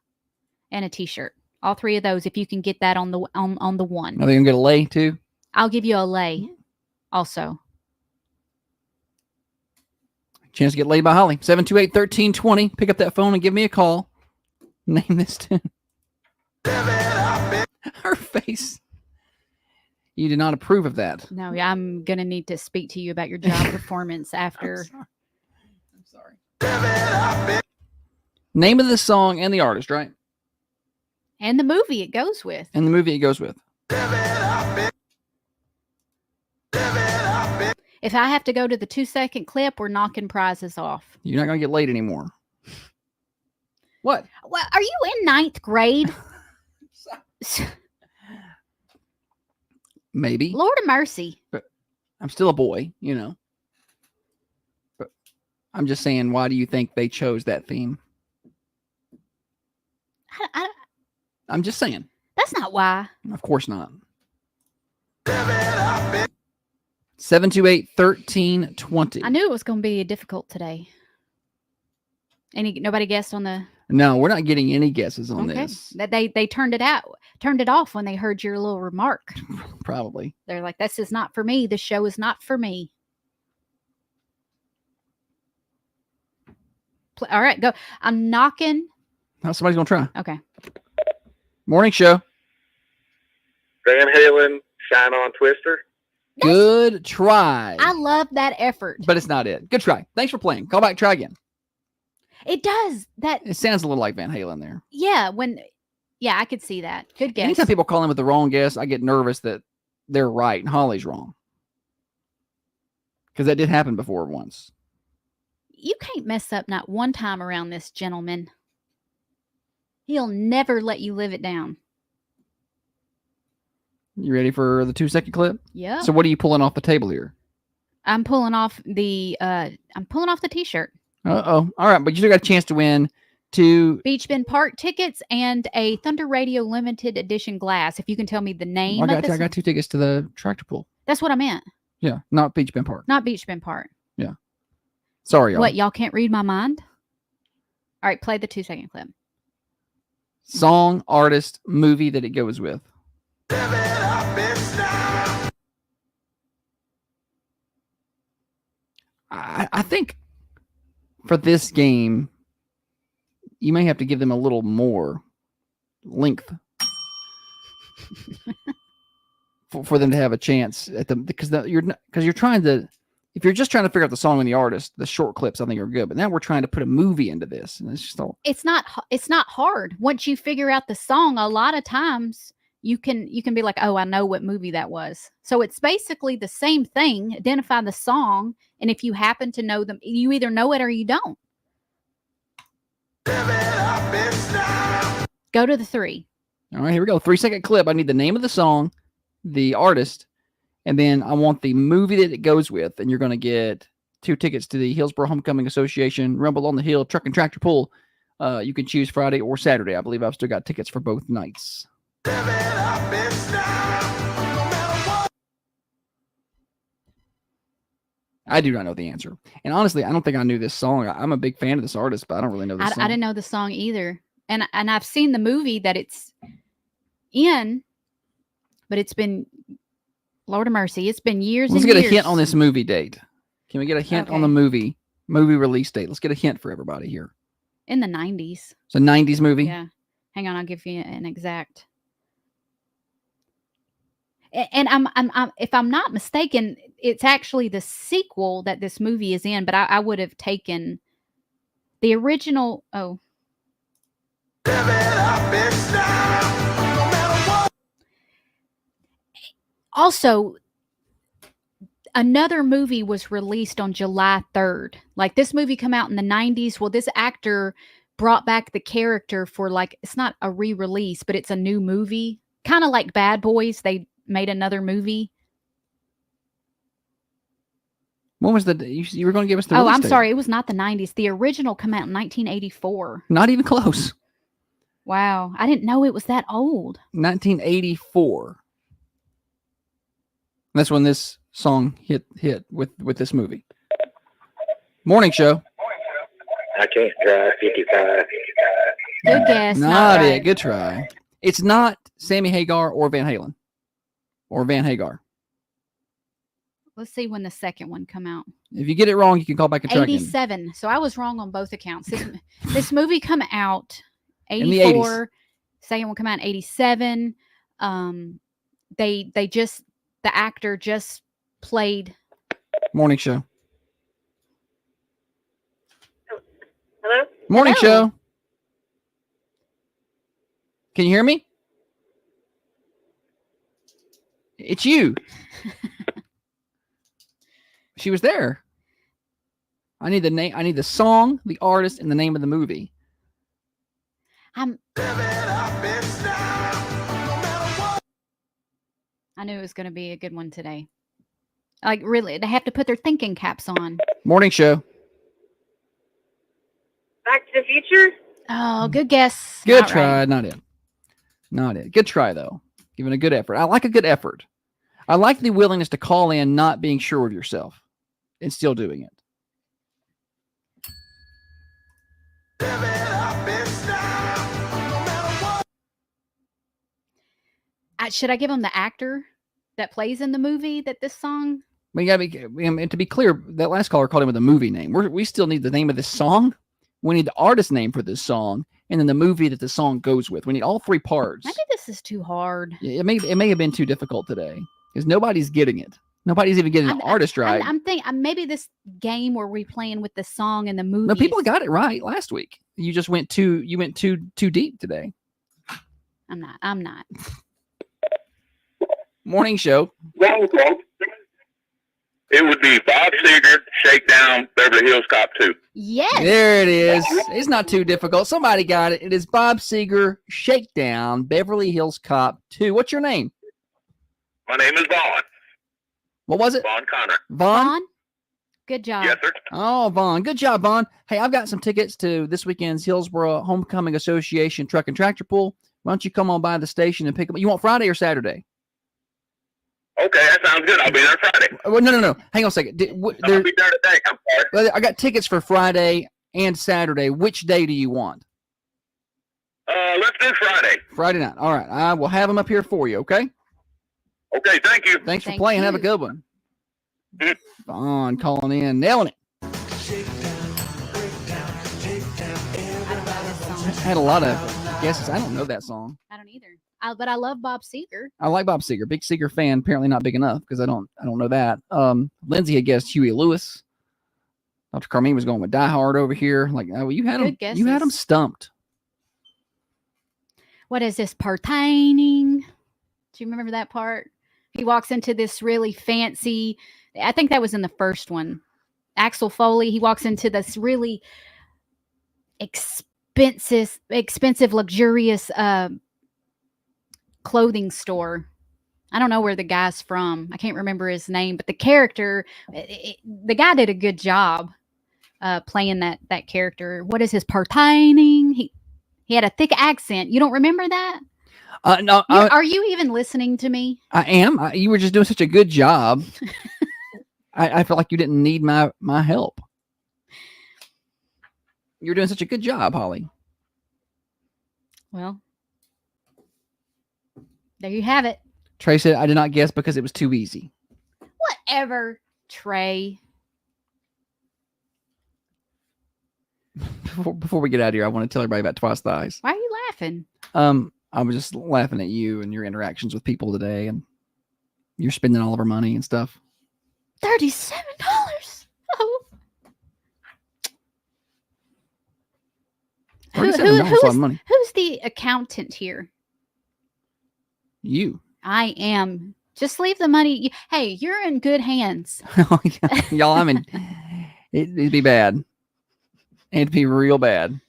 and a t-shirt. All 3 of those, if you can get that on the one. Are they going to get a lay too? I'll give you a lay also. Chance to get laid by Holly. 728-1320. Pick up that phone and give me a call. Name this tune. Her face. You did not approve of that. No, I'm going to need to speak to you about your job performance after. I'm sorry. Name of the song and the artist, right? And the movie it goes with. And the movie it goes with. If I have to go to the 2-second clip, we're knocking prizes off. You're not going to get late anymore. What? Well, are you in 9th grade? Maybe. Lord of mercy. But I'm still a boy, you know. But I'm just saying, why do you think they chose that theme? I'm just saying. That's not why. Of course not. 728-1320. I knew it was going to be difficult today. Nobody guessed on the... No, we're not getting any guesses on this. They turned it off when they heard your little remark. Probably. They're like, this is not for me. This show is not for me. All right, go. I'm knocking. Now somebody's going to try. Okay. Morning show. Van Halen, Shine On Twister. Good try. I love that effort. But it's not it. Good try. Thanks for playing. Call back, try again. It does. It sounds a little like Van Halen there. Yeah, I could see that. Good guess. Anytime people call in with the wrong guess, I get nervous that they're right and Holly's wrong. Because that did happen before once. You can't mess up not one time around this gentleman. He'll never let you live it down. You ready for the 2-second clip? Yeah. So what are you pulling off the table here? I'm pulling off the t-shirt. Uh-oh. All right, but you still got a chance to win 2 Beach Bend Park tickets and a Thunder Radio limited edition glass. If you can tell me the name I of this. got 2 tickets to the tractor pool. That's what I meant. Yeah, not Beach Bend Park. Not Beach Bend Park. Yeah. Sorry, y'all. What, y'all can't read my mind? All right, play the 2-second clip. Song, artist, movie that it goes with. I think for this game, you may have to give them a little more length for them to have a chance at them, because you're trying to, if you're just trying to figure out the song and the artist, the short clips I think are good, but now we're trying to put a movie into this, and it's just all. It's not hard. Once you figure out the song, a lot of times you can be like, oh, I know what movie that was. So it's basically the same thing. Identify the song, and if you happen to know them, you either know it or you don't. Go to the 3. All right, here we go. 3-second clip. I need the name of the song, the artist, and then I want the movie that it goes with. And you're going to get 2 tickets to the Hillsborough Homecoming Association Rumble on the Hill Truck and Tractor Pull. You can choose Friday or Saturday. I believe I've still got tickets for both nights. I do not know the answer. And honestly, I don't think I knew this song. I'm a big fan of this artist, but I don't really know this song. I didn't know the song either. And I've seen the movie that it's in, but it's been, Lord of mercy, it's been years Let's and get years. a hint on this movie date. Can we get a hint on the movie release date? Let's get a hint for everybody here. In the 90s. It's a 90s movie? Yeah. Hang on, I'll give you an exact. And I'm if I'm not mistaken, it's actually the sequel that this movie is in, but I would have taken the original. Oh. Also, another movie was released on July 3rd. Like, this movie come out in the 90s. Well, this actor brought back the character for, like, it's not a re-release, but it's a new movie. Kind of like Bad Boys. They made another movie. When was you were going to give us the release I'm date. sorry. It was not the 90s. The original come out in 1984. Not even close. Wow. I didn't know it was that old. 1984. That's when this song hit with this movie. Morning show. I can't drive 55. Good guess. Not right. it. Good try. It's not Sammy Hagar or Van Halen. Or Van Hagar. Let's see when the second one come out. If you get it wrong, you can call back and try again. 87. So I was wrong on both accounts. This movie come out In the 84. Second one come out in 87. The actor just played. Morning show. Hello? Morning Hello. show. Can you hear me? It's you. She was there. I need the name. I need the song, the artist, and the name of the movie. I knew it was going to be a good one today. Like, really, they have to put their thinking caps on. Morning show. Back to the Future? Oh, good guess. Good Not try. right. Not it. Not it. Good try, though. Giving a good effort. I like a good effort. I like the willingness to call in not being sure of yourself and still doing it. Should I give him the actor that plays in the movie that this song? But you gotta be, and to be clear, that last caller called him with a movie name. We still need the name of this song. We need the artist name for this song, and then the movie that the song goes with. We need all 3 parts. Maybe this is too hard. It may have been too difficult today because nobody's getting it. Nobody's even getting the artist right. I'm thinking maybe this game where we playing with the song and the movie. No, people got it right last week. You just went too deep today. I'm not. Morning show. It would be Bob Seger, Shakedown, Beverly Hills Cop 2. Yes. There it is. It's not too difficult. Somebody got it. It is Bob Seger, Shakedown, Beverly Hills Cop 2. What's your name? My name is Vaughn. What was it? Vaughn Connor. Vaughn? Good job. Yes, sir. Oh, Vaughn. Good job, Vaughn. Hey, I've got some tickets to this weekend's Hillsborough Homecoming Association Truck and Tractor Pull. Why don't you come on by the station and pick them? You want Friday or Saturday? Okay, that sounds good. I'll be there Friday. Well, no. Hang on a second. I'll be there today. I'm sorry. Well, I got tickets for Friday and Saturday. Which day do you want? Let's do Friday. Friday night. All right. I will have them up here for you, okay? Okay, thank you. Thanks for Thank playing. you. Have a good one. Mhm. Vaughn calling in. Nailing it. I had a lot of guesses. I don't know that song. I don't either. But I love Bob Seger. I like Bob Seger. Big Seger fan. Apparently not big enough because I don't know that. Lindsay had guessed Huey Lewis. Dr. Carmine was going with Die Hard over here. Like, oh, you had Good him. You had him guesses. stumped. What is this pertaining? Do you remember that part? He walks into this really fancy. I think that was in the first one. Axel Foley. He walks into this really expensive, luxurious clothing store. I don't know where the guy's from. I can't remember his name, but the character, the guy did a good job playing that character. What is his pertaining? He had a thick accent. You don't remember that? No, Are you even listening to me? I am. You were just doing such a good job. I felt like you didn't need my help. You're doing such a good job, Holly. Well, there you have it. Trey said, I did not guess because it was too easy. Whatever, Trey. Before we get out of here, I want to tell everybody about Twice the Ice. Why are you laughing? I was just laughing at you and your interactions with people today, and you're spending all of our money and stuff. $37. Oh. $37 is a lot of money. Who's the accountant here? You. I am. Just leave the money. Hey, you're in good hands. Y'all, I mean, it'd be bad. It'd be real bad.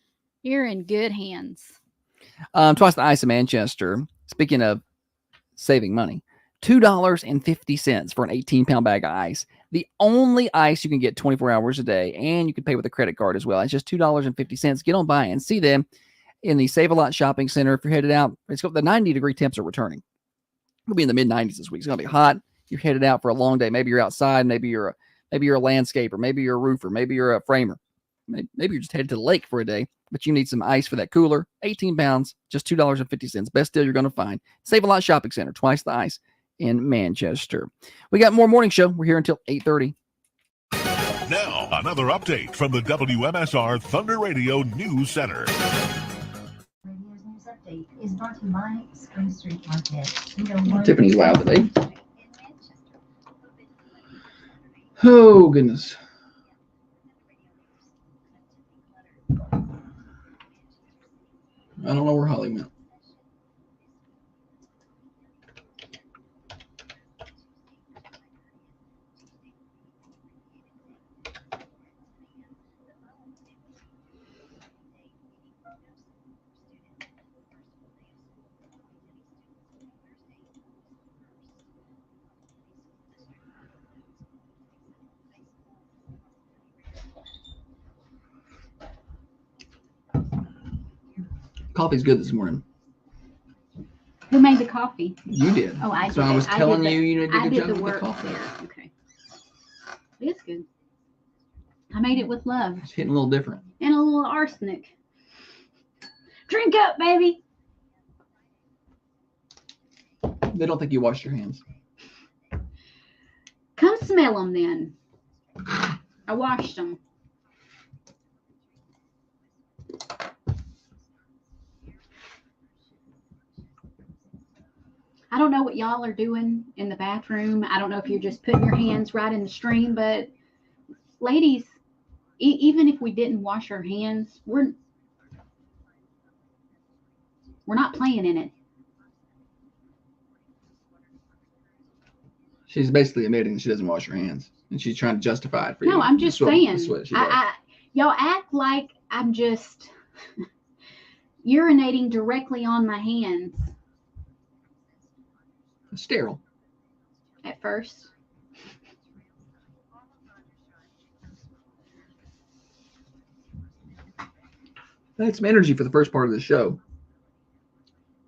You're in good hands. Twice the Ice in Manchester. Speaking of saving money, $2.50 for an 18-pound bag of ice. The only ice you can get 24 hours a day, and you can pay with a credit card as well. It's just $2.50. Get on by and see them in the Save a Lot Shopping Center. If you're headed out, it's got the 90-degree temps are returning. It'll be in the mid-90s this week. It's gonna be hot. You're headed out for a long day. Maybe you're outside. Maybe you're a landscaper. Maybe you're a roofer. Maybe you're a framer. Maybe you're just headed to the lake for a day, but you need some ice for that cooler. 18 pounds, just $2.50. Best deal you're going to find. Save a Lot Shopping Center, Twice the Ice in Manchester. We got more morning show. We're here until 8:30. Now, another update from the WMSR Thunder Radio News Center. Radio's news update is brought to you by Spring Street Market. Tiffany's loud today. Oh, goodness. I don't know where Holly went. Coffee's good this morning. Who made the coffee? You did. Oh, I did. So I was telling you, you did a I good did job the with work the coffee. there. Okay. It's good. I made it with love. It's hitting a little different. And a little arsenic. Drink up, baby. They don't think you washed your hands. Come smell them then. I washed them. I don't know what y'all are doing in the bathroom. I don't know if you're just putting your hands right in the stream, but ladies, even if we didn't wash our hands, we're not playing in it. She's basically admitting that she doesn't wash her hands, and she's trying to justify it for you. No, I'm just saying. That's what she does. Y'all act like I'm just urinating directly on my hands. It's sterile. At first. I had some energy for the first part of the show.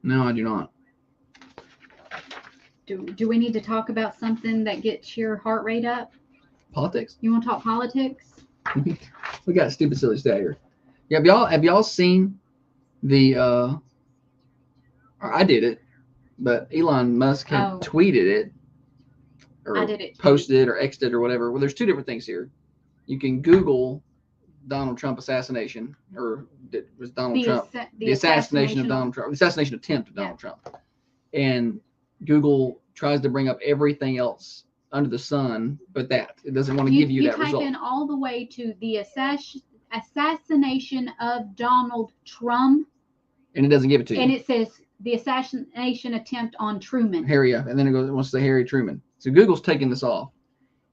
No, I do not. Do we need to talk about something that gets your heart rate up? Politics? You want to talk politics? We got stupid silly stat here. Yeah, have y'all seen the I did it, but Elon Musk had tweeted it, or I did it posted it, or X'd it, or whatever. Well, there's two different things here. You can Google Donald Trump assassination, or was Donald Trump the assassination of Donald Trump, the assassination attempt of Donald Trump, and Google tries to bring up everything else under the sun, but that it doesn't want to give you that result. You type in all the way to the assassination of Donald Trump, and it doesn't give it to you. And it says the assassination attempt on Truman. Harry, and then it wants to say Harry Truman. So Google's taking this off.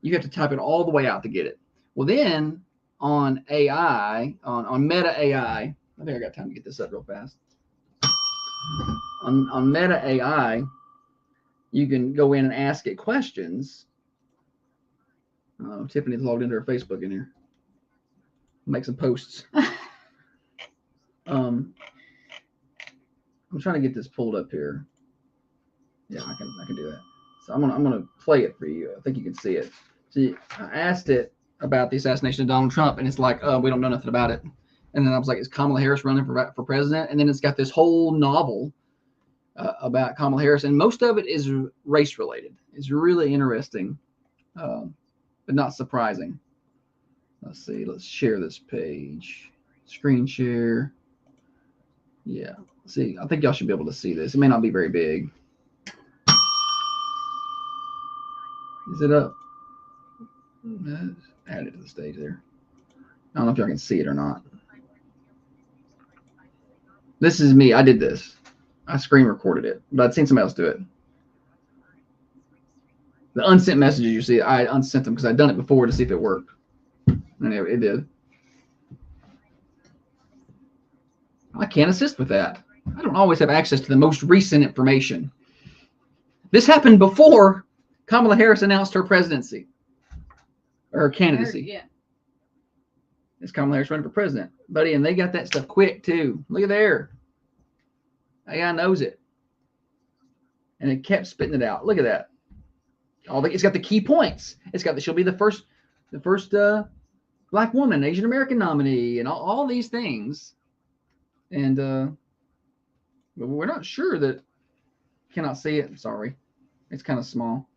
You have to type it all the way out to get it. Well, then on AI, on Meta AI, I think I got time to get this up real fast. on Meta AI, you can go in and ask it questions. Oh, Tiffany's logged into her Facebook in here. Make some posts. I'm trying to get this pulled up here. Yeah, I can do that. So I'm gonna play it for you. I think you can see it. See, I asked it about the assassination of Donald Trump, and it's like, we don't know nothing about it. And then I was like, is Kamala Harris running for president? And then it's got this whole novel about Kamala Harris, and most of it is race related. It's really interesting, but not surprising. Let's see. Let's share this page. Screen share. Yeah. See, I think y'all should be able to see this. It may not be very big. Is it up? Add it to the stage there. I don't know if y'all can see it or not. This is me. I did this. I screen recorded it, but I'd seen somebody else do it. The unsent messages you see, I unsent them because I'd done it before to see if it worked. And it did. I can't assist with that. I don't always have access to the most recent information. This happened before Kamala Harris announced her presidency or her candidacy. Yeah. It's Kamala Harris running for president, buddy, and they got that stuff quick too. Look at there. AI knows it, and it kept spitting it out. Look at that. It's got the key points. It's got she'll be the first Black woman, Asian American nominee, and all these things. And but we're not sure that. Cannot see it. I'm sorry. It's kind of small.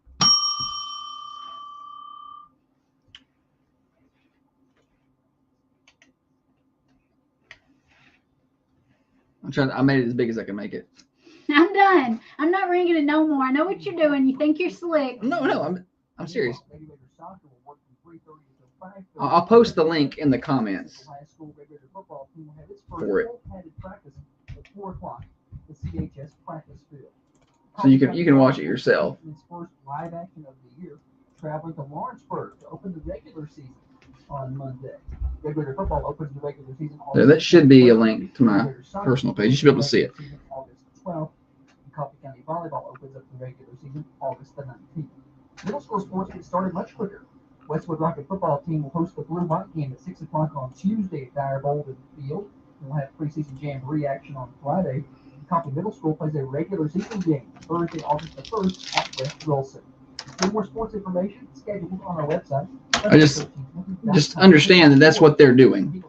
I made it as big as I can make it. I'm done. I'm not ringing it no more. I know what you're doing. You think you're slick. No, I'm serious. I'll post the link in the comments for it. So you can watch it yourself. Live action of the year, traveling to Lawrenceburg to open the regular season on Monday. Regular football opens the regular season. There, that should be a link to my personal page. You should be able to see it. August 12th. Coffee County Volleyball opens up the regular season August the 19th. Middle school sports get started much quicker. Westwood Rocket football team will host the Blue-White game at 6 o'clock on Tuesday at Dyer Bolden Field. We'll have preseason jamboree action on Friday. Coffee Middle School plays a regular season game Thursday, August the 1st at West Wilson. For more sports information, scheduled on our website. I just understand that that's what they're doing.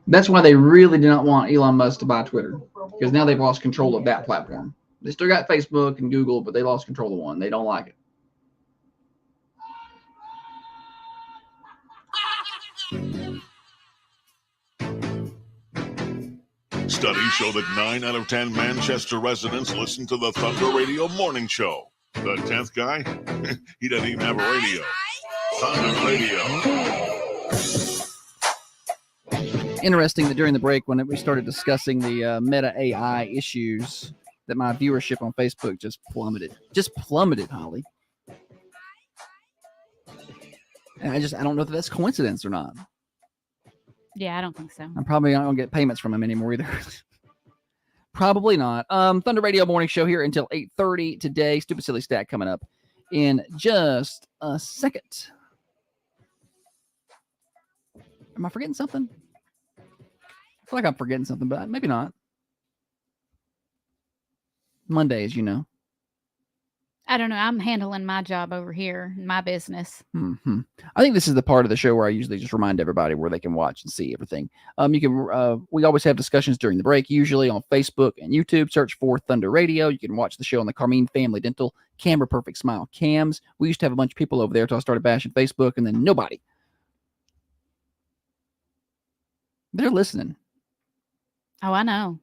That's why they really do not want Elon Musk to buy Twitter, because now they've lost control of that platform. They still got Facebook and Google, but they lost control of one. They don't like it. Studies show that 9 out of 10 Manchester residents listen to the Thunder Radio Morning Show. The 10th guy? He doesn't even have a radio. Thunder Radio. Interesting that during the break, when we started discussing the Meta AI issues, that my viewership on Facebook just plummeted. Just plummeted, Holly. And I don't know if that's coincidence or not. Yeah, I don't think so. I'm probably not going to get payments from him anymore either. Probably not. Thunder Radio Morning Show here until 8:30 today. Stupid Silly Stat coming up in just a second. Am I forgetting something? I feel like I'm forgetting something, but maybe not. Mondays, you know. I don't know. I'm handling my job over here, my business. Mm-hmm. I think this is the part of the show where I usually just remind everybody where they can watch and see everything. We always have discussions during the break, usually on Facebook and YouTube. Search for Thunder Radio. You can watch the show on the Carmine Family Dental Camera Perfect Smile Cams. We used to have a bunch of people over there until I started bashing Facebook, and then nobody. They're listening. Oh, I know.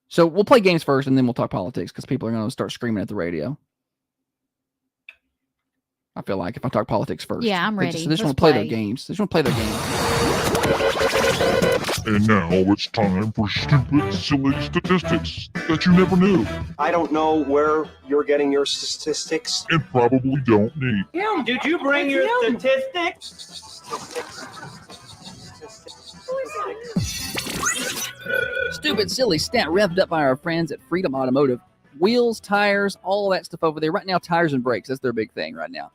So we'll play games first, and then we'll talk politics because people are going to start screaming at the radio. I feel like if I talk politics first. Yeah, I'm ready. They just want to play their games. They just want to play their games. And now it's time for stupid, silly statistics that you never knew I don't know where you're getting your statistics. and probably don't need. Kim, did you bring your statistics? Stupid Silly Stat revved up by our friends at Freedom Automotive. Wheels, tires, all that stuff over there. Right now, tires and brakes, that's their big thing right now.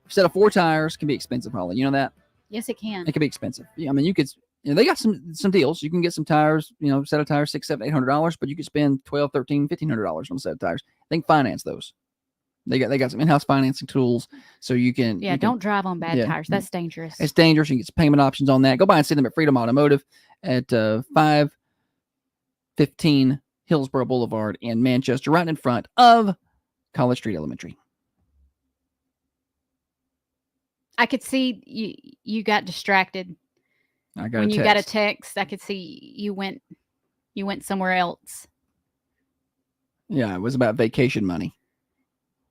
A set of 4 tires can be expensive, Holly. You know that? Yes, it can. It can be expensive. Yeah, I mean, you could. They got some deals. You can get some tires, set of tires, $600, $700, $800, but you could spend $1,200, $1,300, $1,500 on a set of tires. Think finance those. They got some in-house financing tools, so you can. Yeah, don't drive on bad tires. That's dangerous. It's dangerous. You can get some payment options on that. Go by and see them at Freedom Automotive at 515 Hillsborough Boulevard in Manchester, right in front of College Street Elementary. I could see you got distracted when you got a text. I could see you went somewhere else. Yeah, it was about vacation money.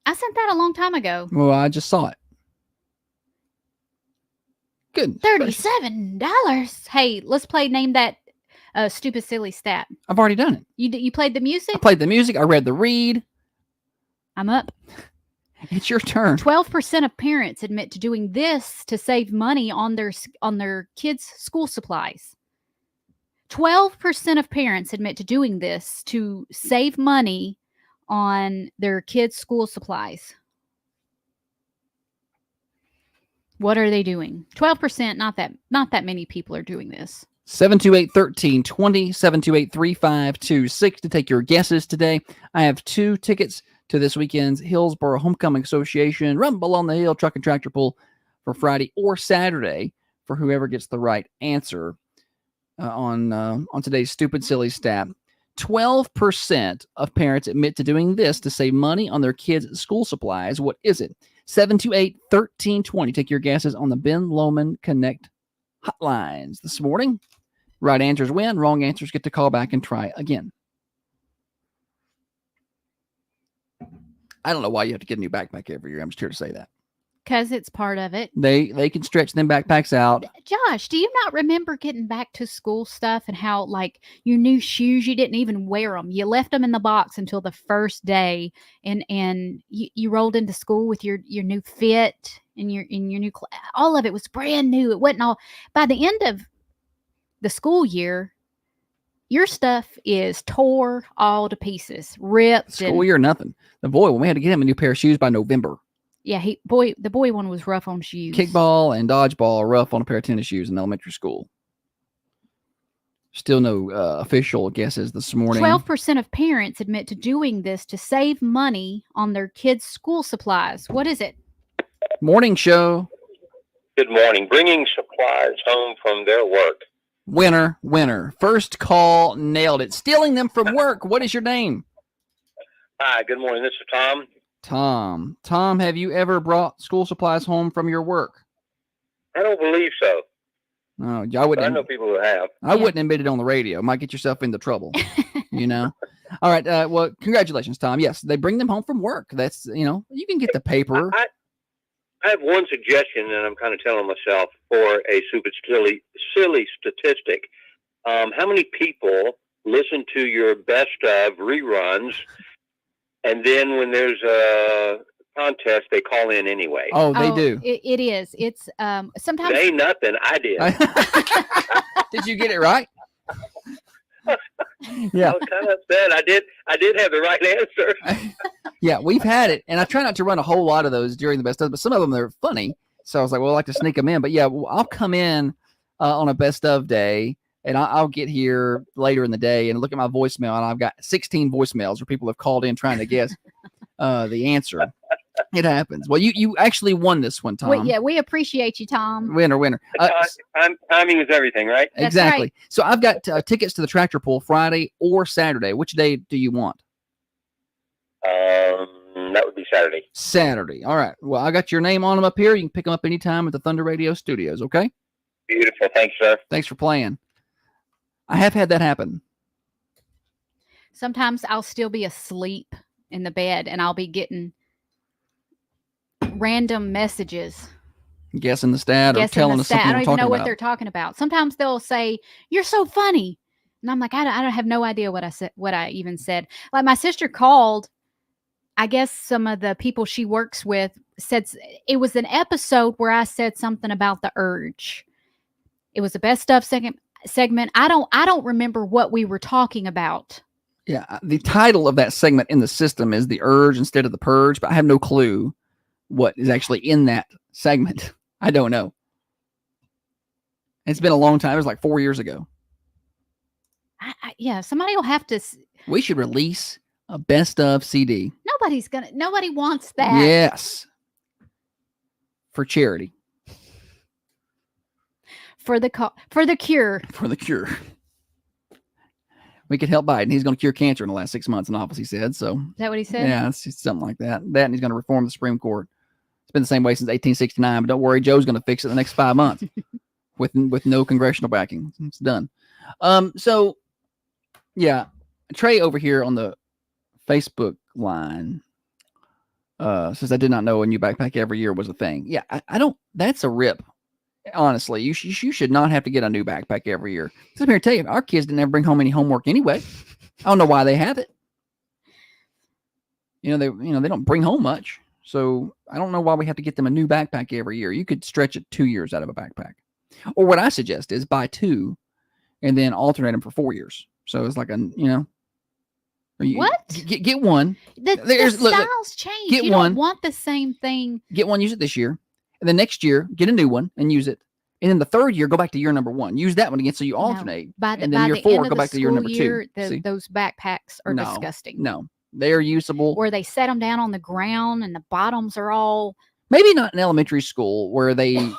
I sent that a long time ago. Well, I just saw it. Good. $37. Hey, let's play Name That Stupid Silly Stat. I've already done it. You played the music? I played the music. I read the read. I'm up. It's your turn. 12% of parents admit to doing this to save money on their kids' school supplies. 12% of parents admit to doing this to save money on their kids' school supplies. What are they doing? 12%, not that many people are doing this. 728-1320, 728-3526 to take your guesses today. I have 2 tickets to this weekend's Hillsborough Homecoming Association Rumble on the Hill Truck and Tractor Pull for Friday or Saturday for whoever gets the right answer on today's Stupid Silly Stat. 12% of parents admit to doing this to save money on their kids' school supplies. What is it? 728-1320. Take your guesses on the Ben Lomond Connect hotlines this morning. Right answers win. Wrong answers get to call back and try again. I don't know why you have to get a new backpack every year. I'm just here to say that. Because it's part of it. They can stretch them backpacks out. Josh, do you not remember getting back to school stuff and how, like, your new shoes, you didn't even wear them. You left them in the box until the first day, and you rolled into school with your new fit and your new all of it was brand new. It wasn't all. By the end of the school year, your stuff is tore all to pieces, ripped. School year, nothing. The boy, when we had to get him a new pair of shoes by November. Yeah, the boy one was rough on shoes. Kickball and dodgeball are rough on a pair of tennis shoes in elementary school. Still no official guesses this morning. 12% of parents admit to doing this to save money on their kids' school supplies. What is it? Morning show. Good morning. Bringing supplies home from their work. Winner. First call, nailed it. Stealing them from work. What is your name? Hi, good morning. This is Tom. Tom, have you ever brought school supplies home from your work? I don't believe so. No, I know people who have. I wouldn't admit it on the radio. Might get yourself into trouble. All right. Well, congratulations, Tom. Yes, they bring them home from work. That's, you can get the paper. I have one suggestion, and I'm kind of telling myself for a super silly statistic. How many people listen to your best of reruns, and then when there's a contest, they call in anyway? Oh, they do. It is. It's sometimes. It ain't nothing. I did. Did you get it right? Yeah. I was kind of upset. I did have the right answer. Yeah, we've had it, and I try not to run a whole lot of those during the best of, but some of them they're funny. So I was like, well, I like to sneak them in. But yeah, I'll come in on a best of day, and I'll get here later in the day and look at my voicemail, and I've got 16 voicemails where people have called in trying to guess the answer. It happens. Well, you actually won this one, Tom. Yeah, we appreciate you, Tom. Winner. Timing is everything, right? That's exactly. Right. So I've got tickets to the tractor pull Friday or Saturday. Which day do you want? That would be Saturday. Saturday. All right. Well, I got your name on them up here. You can pick them up anytime at the Thunder Radio Studios. Okay. Beautiful. Thanks, sir. Thanks for playing. I have had that happen. Sometimes I'll still be asleep in the bed, and I'll be getting random messages. Guessing the stat or telling us something I don't even know what about. they're talking about. Sometimes they'll say, "You're so funny," and I'm like, I don't have no idea what I said, what I even said. Like my sister called. I guess some of the people she works with said it was an episode where I said something about the urge. It was the best of segment. I don't remember what we were talking about. Yeah, the title of that segment in the system is The Urge instead of The Purge, but I have no clue what is actually in that segment. I don't know. It's been a long time. It was like 4 years ago. Yeah, somebody will have to. We should release a best of CD. Nobody wants that. Yes. For charity. For the cure. For the cure. We could help Biden. He's going to cure cancer in the last 6 months in office, he said. So Is that what he said? yeah, it's something like that. That, and he's going to reform the Supreme Court. It's been the same way since 1869, but don't worry, Joe's going to fix it in the next 5 months with no congressional backing. It's done. So yeah, Trey over here on the Facebook line says, I did not know a new backpack every year was a thing. Yeah, I don't. That's a rip. Honestly, you should not have to get a new backpack every year. I'm here to tell you, our kids didn't ever bring home any homework anyway. I don't know why they have it. They don't bring home much, so I don't know why we have to get them a new backpack every year. You could stretch it 2 years out of a backpack, or what I suggest is buy two, and then alternate them for 4 years. So it's like what? Get one. The styles change. Get you one. Don't want the same thing. Get one, use it this year. And then next year, get a new one and use it. And then the third year, go back to year number one. Use that one again so you alternate. And then year four, go back to year number two. Those backpacks are disgusting. No, they are usable. Where they set them down on the ground and the bottoms are all... Maybe not in elementary school where they,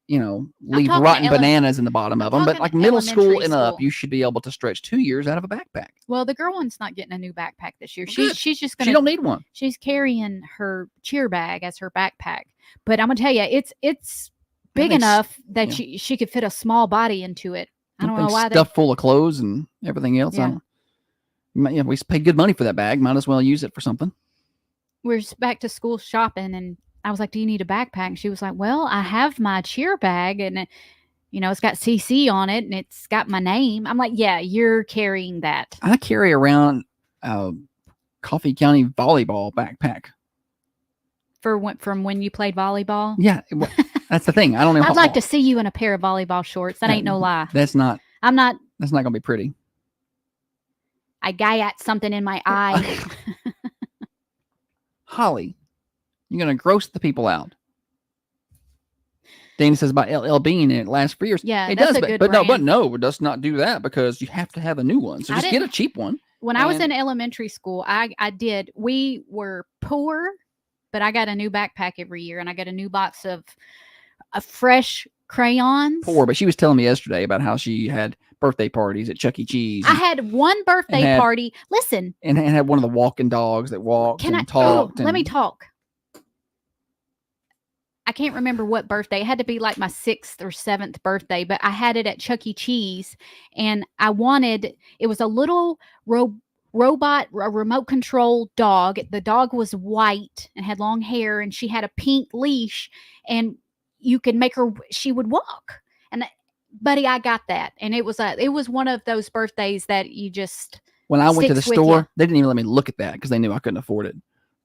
leave rotten bananas in the bottom of them. But like middle school and up, you should be able to stretch 2 years out of a backpack. Well, the girl one's not getting a new backpack this year. Well, she's just going to... She don't need one. She's carrying her cheer bag as her backpack. But I'm going to tell you, it's big enough that she could fit a small body into it. I don't know why. Stuffed full of clothes and everything else. Yeah. We pay good money for that bag. Might as well use it for something. We're just back to school shopping, and I was like, do you need a backpack? And she was like, well, I have my cheer bag, and it's got CC on it, and it's got my name. I'm like, yeah, you're carrying that. I carry around a Coffee County volleyball backpack. From when you played volleyball? Yeah, that's the thing. I don't know. I'd like to see you in a pair of volleyball shorts. That ain't no lie. That's not. I'm not. That's not going to be pretty. I got something in my eye. Holly, you're going to gross the people out. Dana says about LL Bean and it lasts for years. Yeah, it that's does, a good but brand. no, it does not do that because you have to have a new one. So just get a cheap one. When I was in elementary school, we were poor, but I got a new backpack every year, and I got a new box of fresh crayons. Poor, but she was telling me yesterday about how she had birthday parties at Chuck E. Cheese. I had one birthday party. Listen. And had one of the walking dogs that walked and talked. Let me talk. I can't remember what birthday. It had to be like my 6th or 7th birthday, but I had it at Chuck E. Cheese, and it was a little robot, a remote control dog. The dog was white and had long hair, and she had a pink leash, and you could make her, she would walk. And buddy, I got that. And it was one of those birthdays that you just, when I went to the store, they didn't even let me look at that because they knew I couldn't afford it.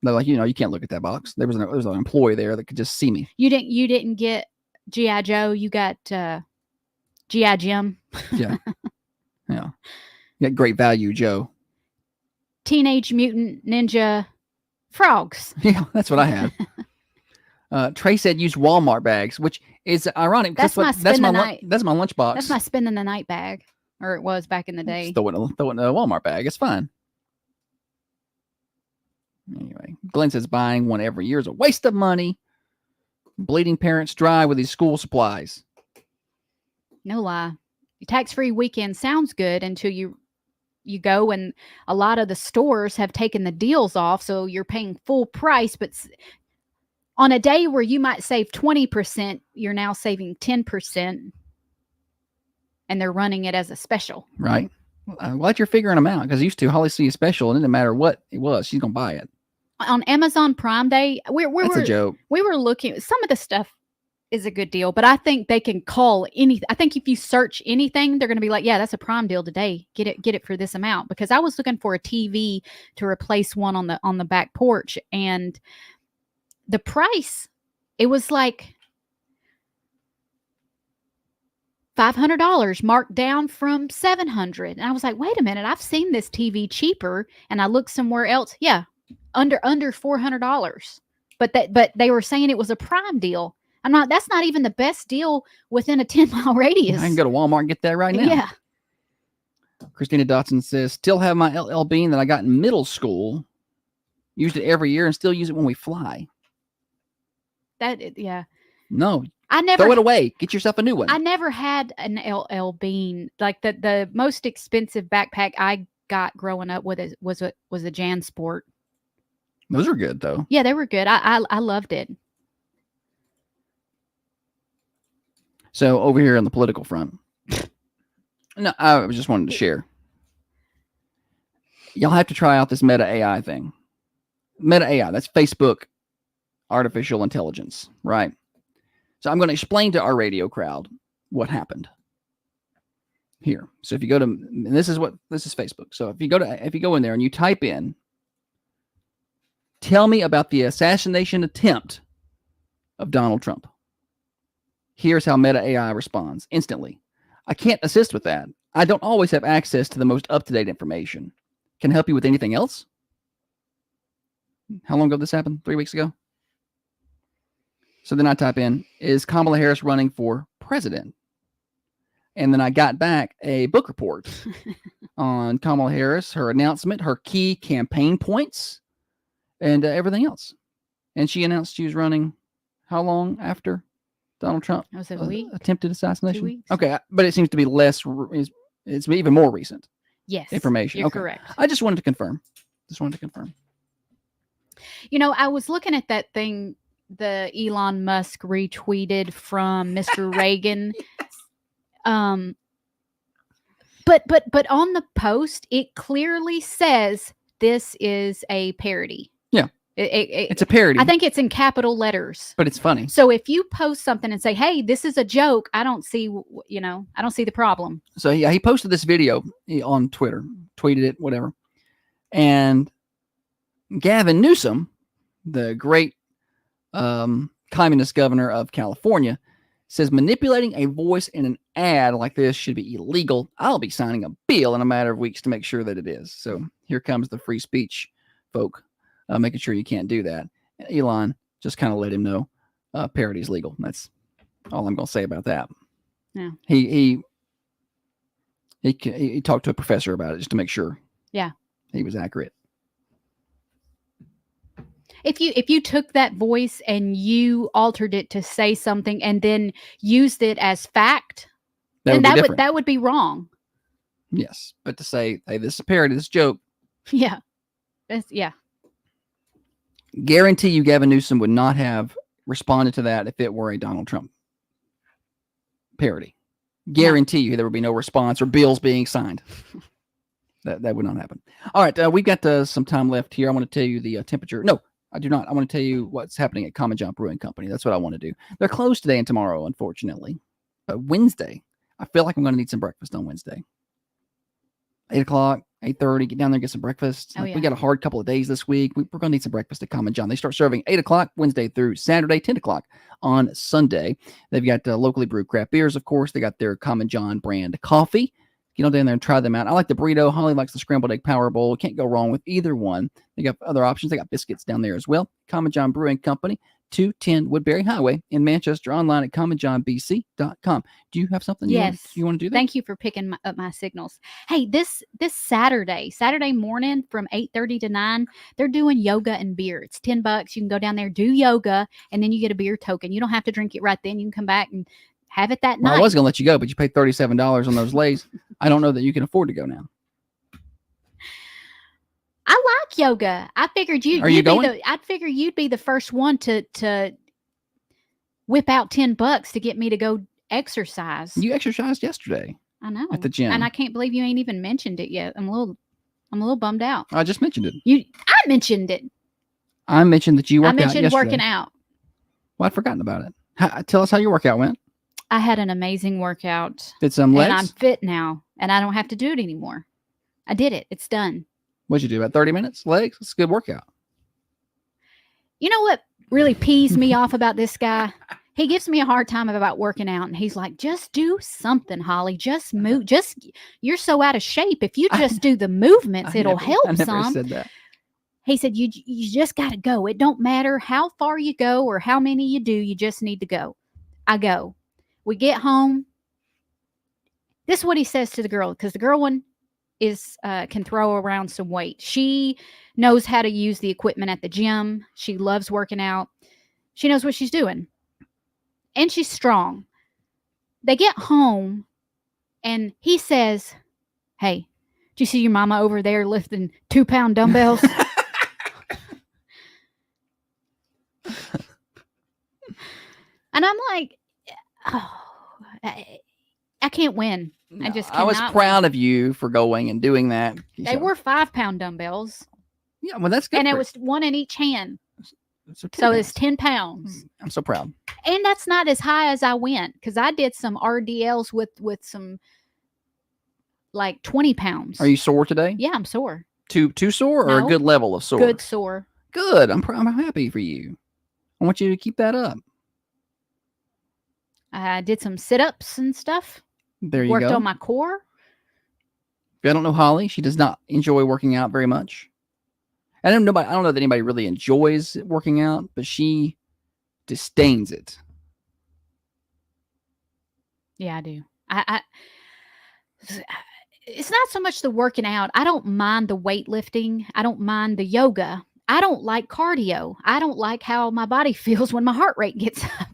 They're like, you can't look at that box. There was an employee there that could just see me. You didn't get G.I. Joe. You got G.I. Jim. Yeah. Yeah. You got Great Value, Joe. Teenage Mutant Ninja Frogs. Yeah, that's what I had. Trey said use Walmart bags, which is ironic. That's my lunchbox. That's my spending the night bag, or it was back in the day. Just throw it in a Walmart bag. It's fine. Anyway, Glenn says buying one every year is a waste of money. Bleeding parents dry with these school supplies. No lie. Tax-free weekend sounds good until you go, and a lot of the stores have taken the deals off, so you're paying full price, but on a day where you might save 20%, you're now saving 10%, and they're running it as a special. Right. I'm glad you're figuring them out, because used to Holly see a special, and it didn't matter what it was, she's going to buy it. On Amazon Prime Day, that's a joke. We were looking, some of the stuff is a good deal, but I think they can call anything. I think if you search anything, they're going to be like, yeah, that's a Prime deal today. Get it for this amount. Because I was looking for a TV to replace one on the back porch, and the price, it was like $500 marked down from $700. And I was like, wait a minute, I've seen this TV cheaper. And I looked somewhere else. Yeah, under $400. But they were saying it was a prime deal. That's not even the best deal within a 10-mile radius. I can go to Walmart and get that right now. Yeah. Christina Dotson says, still have my LL Bean that I got in middle school. Used it every year and still use it when we fly. Yeah. No. I never throw it away. Get yourself a new one. I never had an LL Bean. Like the most expensive backpack I got growing up with was a JanSport. Those are good though. Yeah, they were good. I loved it. So over here on the political front. No, I just wanted to share. Y'all have to try out this Meta AI thing. Meta AI, that's Facebook artificial intelligence, right? So I'm going to explain to our radio crowd what happened here. So if you go to, and this is Facebook. So if you go in there and you type in, tell me about the assassination attempt of Donald Trump. Here's how Meta AI responds instantly. I can't assist with that. I don't always have access to the most up-to-date information. Can I help you with anything else? How long ago this happened? 3 weeks ago? So then I type in, is Kamala Harris running for president? And then I got back a book report on Kamala Harris, her announcement, her key campaign points, and everything else. And she announced she was running how long after Donald Trump was it a week? Attempted assassination? 2 weeks? Okay, but it seems to be less, it's even more recent. Yes. Information. You're Okay. correct. I just wanted to confirm. You know, I was looking at that thing the Elon Musk retweeted from Mr. Reagan. But on the post, it clearly says this is a parody. Yeah. It's a parody. I think it's in capital letters. But it's funny. So if you post something and say, hey, this is a joke, I don't see the problem. So yeah, he posted this video on Twitter, tweeted it, whatever. And Gavin Newsom, the great communist governor of California, says manipulating a voice in an ad like this should be illegal. I'll be signing a bill in a matter of weeks to make sure that it is. So here comes the free speech folk, making sure you can't do that. Elon just kind of let him know parody is legal. That's all I'm going to say about that. Yeah. He talked to a professor about it just to make sure. Yeah. He was accurate. If you took that voice and you altered it to say something and then used it as fact, then that would be wrong. Yes, but to say, hey, this is a parody, this joke. Yeah. Yeah. Guarantee you Gavin Newsom would not have responded to that if it were a Donald Trump parody. Guarantee you there would be no response or bills being signed. That would not happen. All right, we've got some time left here. I want to tell you the temperature. No, I do not. I want to tell you what's happening at Common John Brewing Company. That's what I want to do. They're closed today and tomorrow, unfortunately. But Wednesday, I feel like I'm going to need some breakfast on Wednesday. 8 o'clock, 8:30, get down there and get some breakfast. Oh, yeah. We got a hard couple of days this week. We're going to need some breakfast at Common John. They start serving 8 o'clock Wednesday through Saturday, 10 o'clock on Sunday. They've got locally brewed craft beers, of course. They got their Common John brand coffee. Get on down there and try them out. I like the burrito. Holly likes the scrambled egg power bowl. Can't go wrong with either one. They got other options. They got biscuits down there as well. Common John Brewing Company, 210 Woodbury Highway in Manchester, online at commonjohnbc.com. Do you have something you want to do there? Thank you for picking up my signals. Hey, this Saturday morning from 8:30 to 9, they're doing yoga and beer. It's $10. You can go down there, do yoga, and then you get a beer token. You don't have to drink it right then. You can come back and have it that night. I was going to let you go, but you paid $37 on those lays. I don't know that you can afford to go now. I like yoga. I figured I'd figure you'd be the first one to whip out $10 to get me to go exercise. You exercised yesterday. I know. At the gym. And I can't believe you ain't even mentioned it yet. I'm a little bummed out. I just mentioned it. I mentioned it. I mentioned that you worked out yesterday. I mentioned working out. Well, I'd forgotten about it. Tell us how your workout went. I had an amazing workout. Did some legs? And I'm fit now, and I don't have to do it anymore. I did it. It's done. What'd you do? About 30 minutes? Legs? It's a good workout. You know what really pees me off about this guy? He gives me a hard time about working out, and he's like, just do something, Holly. Just move. You're so out of shape. If you just do the movements, it'll help I never some. said that. He said, you just got to go. It don't matter how far you go or how many you do. You just need to go. I go. We get home. This is what he says to the girl, because the girl one can throw around some weight. She knows how to use the equipment at the gym. She loves working out. She knows what she's doing. And she's strong. They get home, and he says, hey, do you see your mama over there lifting 2-pound dumbbells? And I'm like, oh, I can't win. No, I just I was cannot proud win. of you for going and doing that. They were 5-pound dumbbells. Yeah, well, that's good. And it for was one in each hand. So So it's 10 pounds. I'm so proud. And that's not as high as I went, because I did some RDLs with some like 20 pounds. Are you sore today? Yeah, I'm sore. Too sore or No. a good level of sore? Good sore. Good. I'm happy for you. I want you to keep that up. I did some sit-ups and stuff. There you Worked go. on my core. If I don't know Holly, she does not enjoy working out very much. I don't know that anybody really enjoys working out, but she disdains it. Yeah, I do. It's not so much the working out. I don't mind the weightlifting. I don't mind the yoga. I don't like cardio. I don't like how my body feels when my heart rate gets up.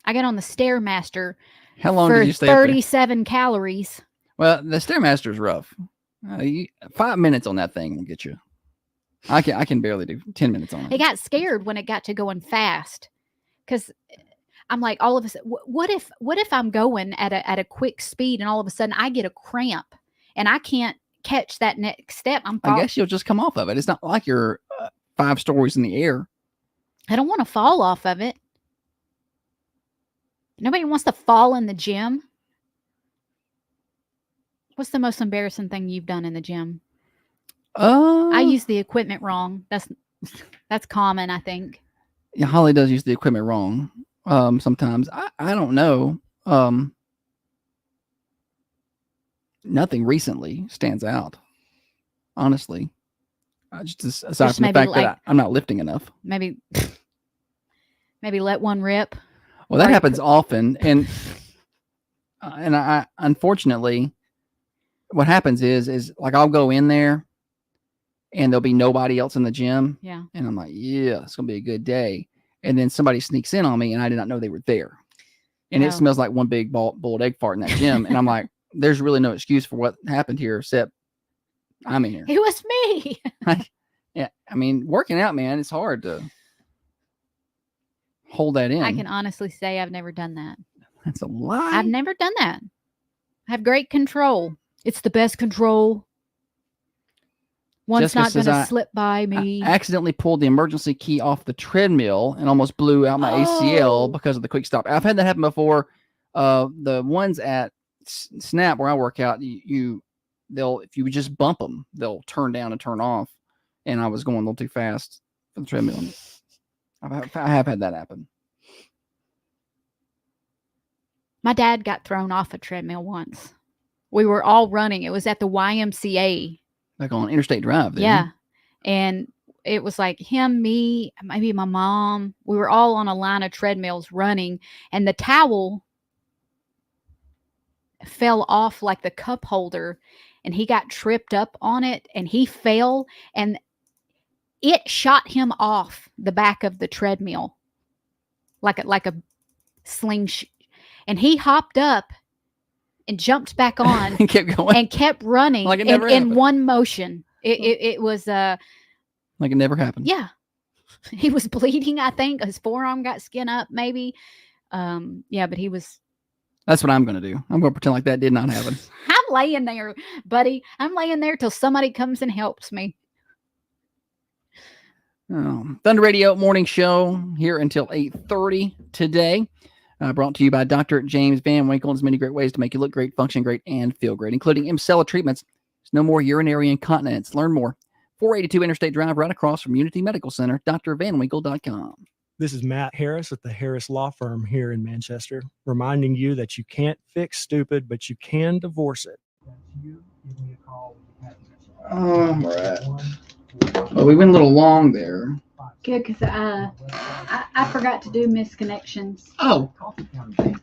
I got on the Stairmaster. How long for did you stay up there? 37 calories. Well, the Stairmaster is rough. 5 minutes on that thing will get you. I can barely do 10 minutes on it. I got scared when it got to going fast, because I'm like, all of a sudden, what if I'm going at a quick speed and all of a sudden I get a cramp and I can't catch that next step? I guess you'll just come off of it. It's not like you're 5 stories in the air. I don't want to fall off of it. Nobody wants to fall in the gym. What's the most embarrassing thing you've done in the gym? I use the equipment wrong. That's common, I think. Yeah, Holly does use the equipment wrong. Sometimes I don't know. Nothing recently stands out. Honestly, just aside from the fact that I'm not lifting enough. Maybe let one rip. Well, that happens often, and I unfortunately, what happens is like I'll go in there, and there'll be nobody else in the gym. Yeah. And I'm like, yeah, it's gonna be a good day. And then somebody sneaks in on me, and I did not know they were there. And it smells like one big boiled egg fart in that gym. And I'm like, there's really no excuse for what happened here except I'm in here. It was me. Yeah, I mean, working out, man, it's hard to hold that in. I can honestly say I've never done that. That's a lie. I've never done that. I have great control. It's the best control. One's not going to slip by me. I accidentally pulled the emergency key off the treadmill and almost blew out my ACL because of the quick stop. I've had that happen before. The ones at Snap where I work out, they'll if you just bump them, they'll turn down and turn off. And I was going a little too fast for the treadmill. I have had that happen. My dad got thrown off a treadmill once. We were all running. It was at the YMCA. Like on Interstate Drive. Yeah. And it was like him, me, maybe my mom. We were all on a line of treadmills running. And the towel fell off like the cup holder. And he got tripped up on it. And he fell. And it shot him off the back of the treadmill. Like a slingshot. And he hopped up and jumped back on and kept going and kept running like it never in one motion. It was like it never happened. Yeah. He was bleeding, I think. His forearm got skin up, maybe. Yeah, but he was. That's what I'm going to do. I'm going to pretend like that did not happen. I'm laying there, buddy. I'm laying there till somebody comes and helps me. Thunder Radio Morning Show here until 8:30 today. Brought to you by Dr. James Van Winkle. There's many great ways to make you look great, function great, and feel great, including Emcella treatments. There's no more urinary incontinence. Learn more. 482 Interstate Drive, right across from Unity Medical Center, drvanwinkle.com. This is Matt Harris at the Harris Law Firm here in Manchester, reminding you that you can't fix stupid, but you can divorce it. All right. Well, we went a little long there. Good, because I forgot to do misconnections. Oh.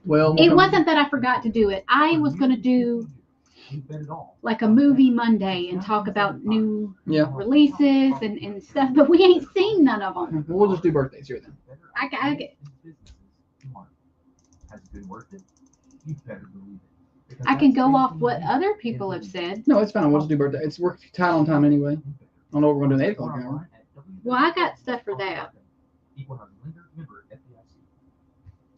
Well, It wasn't that I forgot to do it. I was going to do like a movie Monday and talk about new releases and stuff, but we ain't seen none of them. We'll just do birthdays here then. I can go off what other people have said. No, it's fine. We'll just do birthday. It's work tight on time anyway. I don't know what we're going to do at 8 o'clock hour. Well, I got stuff for that.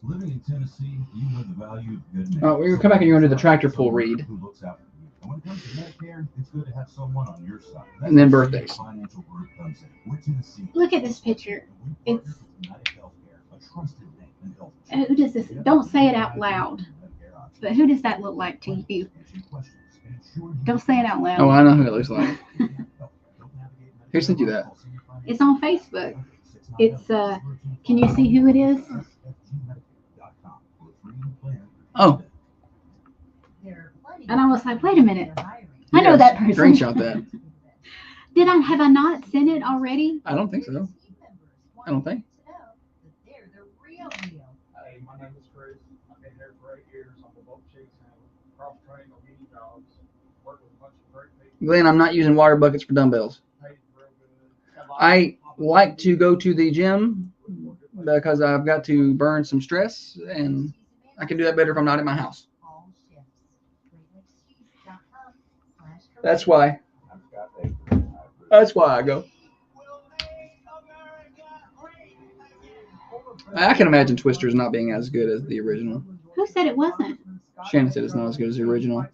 Living in Tennessee, you know the value of good All right, we're going to come back and you're going to do the tractor pull read. who looks out for you. And when it comes to Medicare, it's good to have someone on your side. And then birthdays. Financial group comes in. We're Tennessee. Look at this picture. It's United Healthcare, a trusted name in health. who does this? Don't say it out loud. But who does that look like to you? Don't say it out loud. Oh, I know who it looks like. Who sent you that? It's on Facebook. It's can you see who it is? Oh. And I was like, wait a minute. I know that person. Screenshot that. Have I not sent it already? I don't think so. I don't think. Hey, my name is Chris. I've been here for 8 years. I'm a boat chase handler, cross-trained on many dogs, work with a bunch of great people. Glenn, I'm not using water buckets for dumbbells. I like to go to the gym because I've got to burn some stress, and I can do that better if I'm not in my house. That's why. That's why I go. I can imagine Twisters not being as good as the original. Who said it wasn't? Shannon said it's not as good as the original.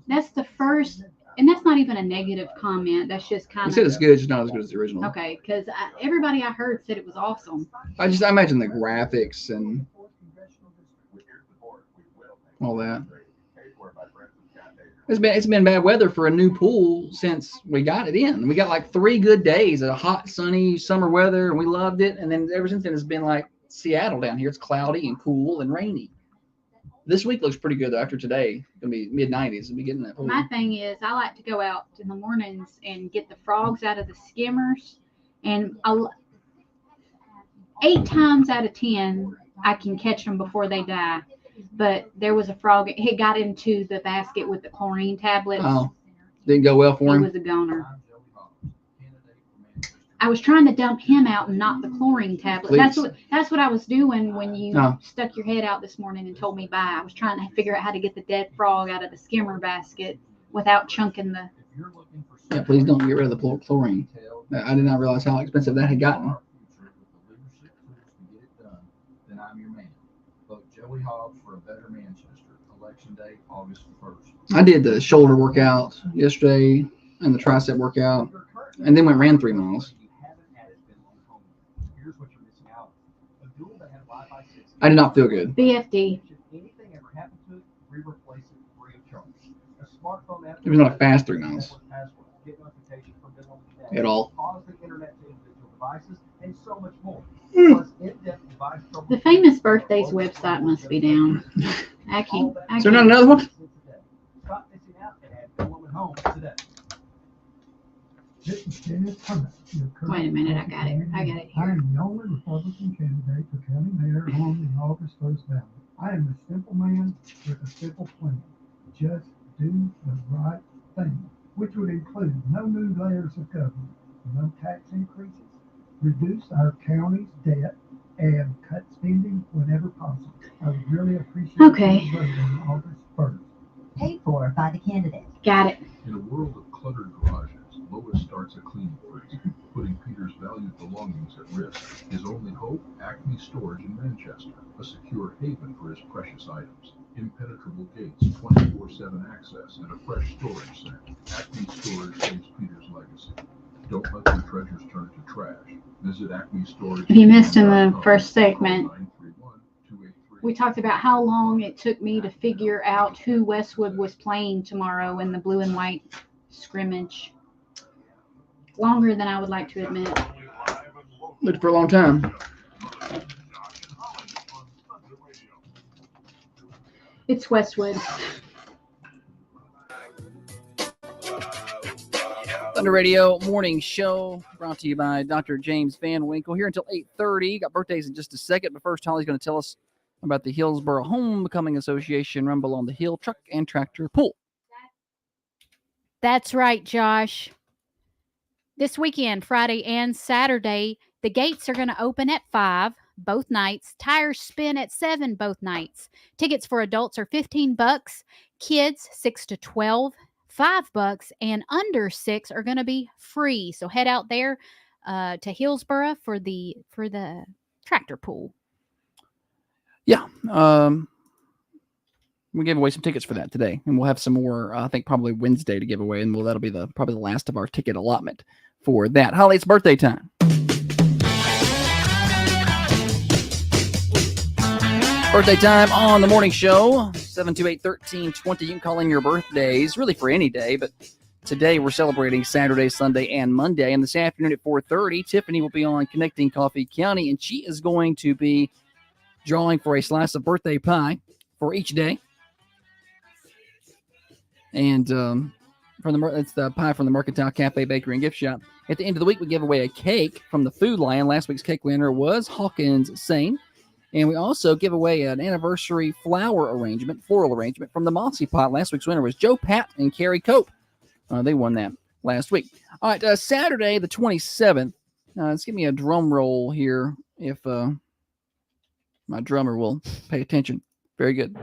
That's the first, and that's not even a negative comment. That's just kind He of. said it's good, just not as good as the original. Okay, because everybody I heard said it was awesome. I imagine the graphics and all that. It's been bad weather for a new pool since we got it in. We got like 3 good days of hot, sunny summer weather, and we loved it. And then ever since then, it's been like Seattle down here. It's cloudy and cool and rainy. This week looks pretty good though. After today, it's gonna be mid-90s. We'll be getting that pool. My thing is, I like to go out in the mornings and get the frogs out of the skimmers, and 8 times out of 10, I can catch them before they die. But there was a frog. He got into the basket with the chlorine tablets. Oh, didn't go well for He him. was a goner. I was trying to dump him out and not the chlorine tablet. Please. That's what I was doing when you Oh. stuck your head out this morning and told me bye. I was trying to figure out how to get the dead frog out of the skimmer basket without chunking the. Yeah, please don't get rid of the chlorine. I did not realize how expensive that had gotten. Then I'm your man. Vote Joey Hobbs for a better Manchester. Election day, August 1st. I did the shoulder workout yesterday and the tricep workout, and then ran 3 miles. I did not feel good BFD. It was not a fast 3 miles at all. The famous birthdays website must be down. I can't. Is there not another one? Wait a minute, I got it. I got it I here. am the only Republican candidate for county mayor on the August 1st ballot. I am a simple man with a simple plan. Just do the right thing, which would include no new layers of government, no tax increases, reduce our county's debt, and cut spending whenever possible. I would really appreciate Okay. your vote on August 1st. Paid for by the candidate. Got it. In a world of cluttered garages, Lois starts a cleaning freeze, putting Peter's valued belongings at risk. His only hope? Acme Storage in Manchester, a secure haven for his precious items. Impenetrable gates, 24/7 access, and a fresh storage center. Acme Storage saves Peter's legacy. Don't let your treasures turn to trash. Visit Acme Storage. If you missed in the first segment, we talked about how long it took me to figure out who Westwood was playing tomorrow in the blue and white scrimmage. Longer than I would like to admit. Looked for a long time. It's Westwood. Thunder Radio Morning Show brought to you by Dr. James Van Winkle. Here until 8:30. Got birthdays in just a second, but first Holly's going to tell us about the Hillsboro Homecoming Association Rumble on the Hill Truck and Tractor Pull. That's right, Josh. This weekend, Friday and Saturday, the gates are going to open at 5 both nights. Tires spin at 7 both nights. Tickets for adults are $15. Kids 6 to 12, $5, and under 6 are going to be free. So head out there to Hillsboro for the tractor pull. Yeah. We gave away some tickets for that today, and we'll have some more, I think probably Wednesday to give away, and that'll be probably the last of our ticket allotment for that. Holly, it's birthday time. Birthday time on the morning show, 728-1320. You can call in your birthdays, really for any day, but today we're celebrating Saturday, Sunday, and Monday. And this afternoon at 4:30, Tiffany will be on Connecting Coffee County, and she is going to be drawing for a slice of birthday pie for each day. And it's the pie from the Mercantile Cafe, Bakery, and Gift Shop. At the end of the week, we give away a cake from the Food Lion. Last week's cake winner was Hawkins Sane. And we also give away an anniversary floral arrangement from the Mossy Pot. Last week's winner was Joe Pat and Carrie Cope. They won that last week. All right, Saturday the 27th. Let's give me a drum roll here if my drummer will pay attention. Very good.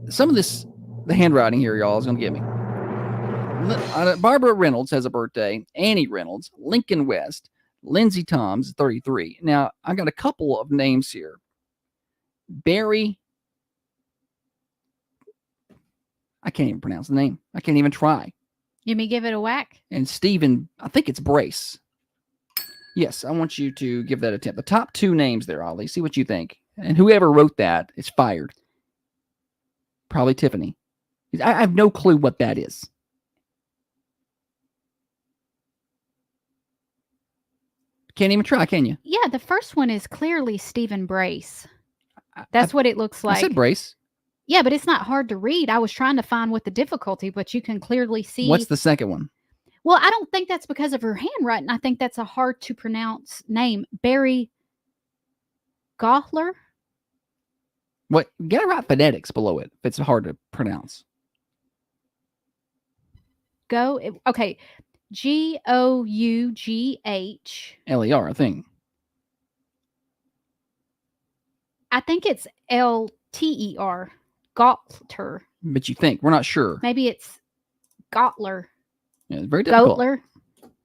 Some of this, the handwriting here, y'all, is going to get me. Barbara Reynolds has a birthday. Annie Reynolds, Lincoln West, Lindsay Toms, 33. Now, I got a couple of names here. Barry. I can't even pronounce the name. I can't even try. You may give it a whack. And Stephen, I think it's Brace. Yes, I want you to give that a attempt. The top two names there, Ollie. See what you think. And whoever wrote that is fired. Probably Tiffany. I have no clue what that is. Can't even try, can you? Yeah, the first one is clearly Stephen Brace. That's what it looks like. I said Brace. Yeah, but it's not hard to read. I was trying to find what the difficulty, but you can clearly see. What's the second one? Well, I don't think that's because of her handwriting. I think that's a hard to pronounce name. Barry Gothler. What? Gotta write phonetics below it if it's hard to pronounce. Okay. Gough. Ler, I think. I think it's Lter. Gottler. But you think. We're not sure. Maybe it's Gottler. Yeah, it's very difficult. Gottler.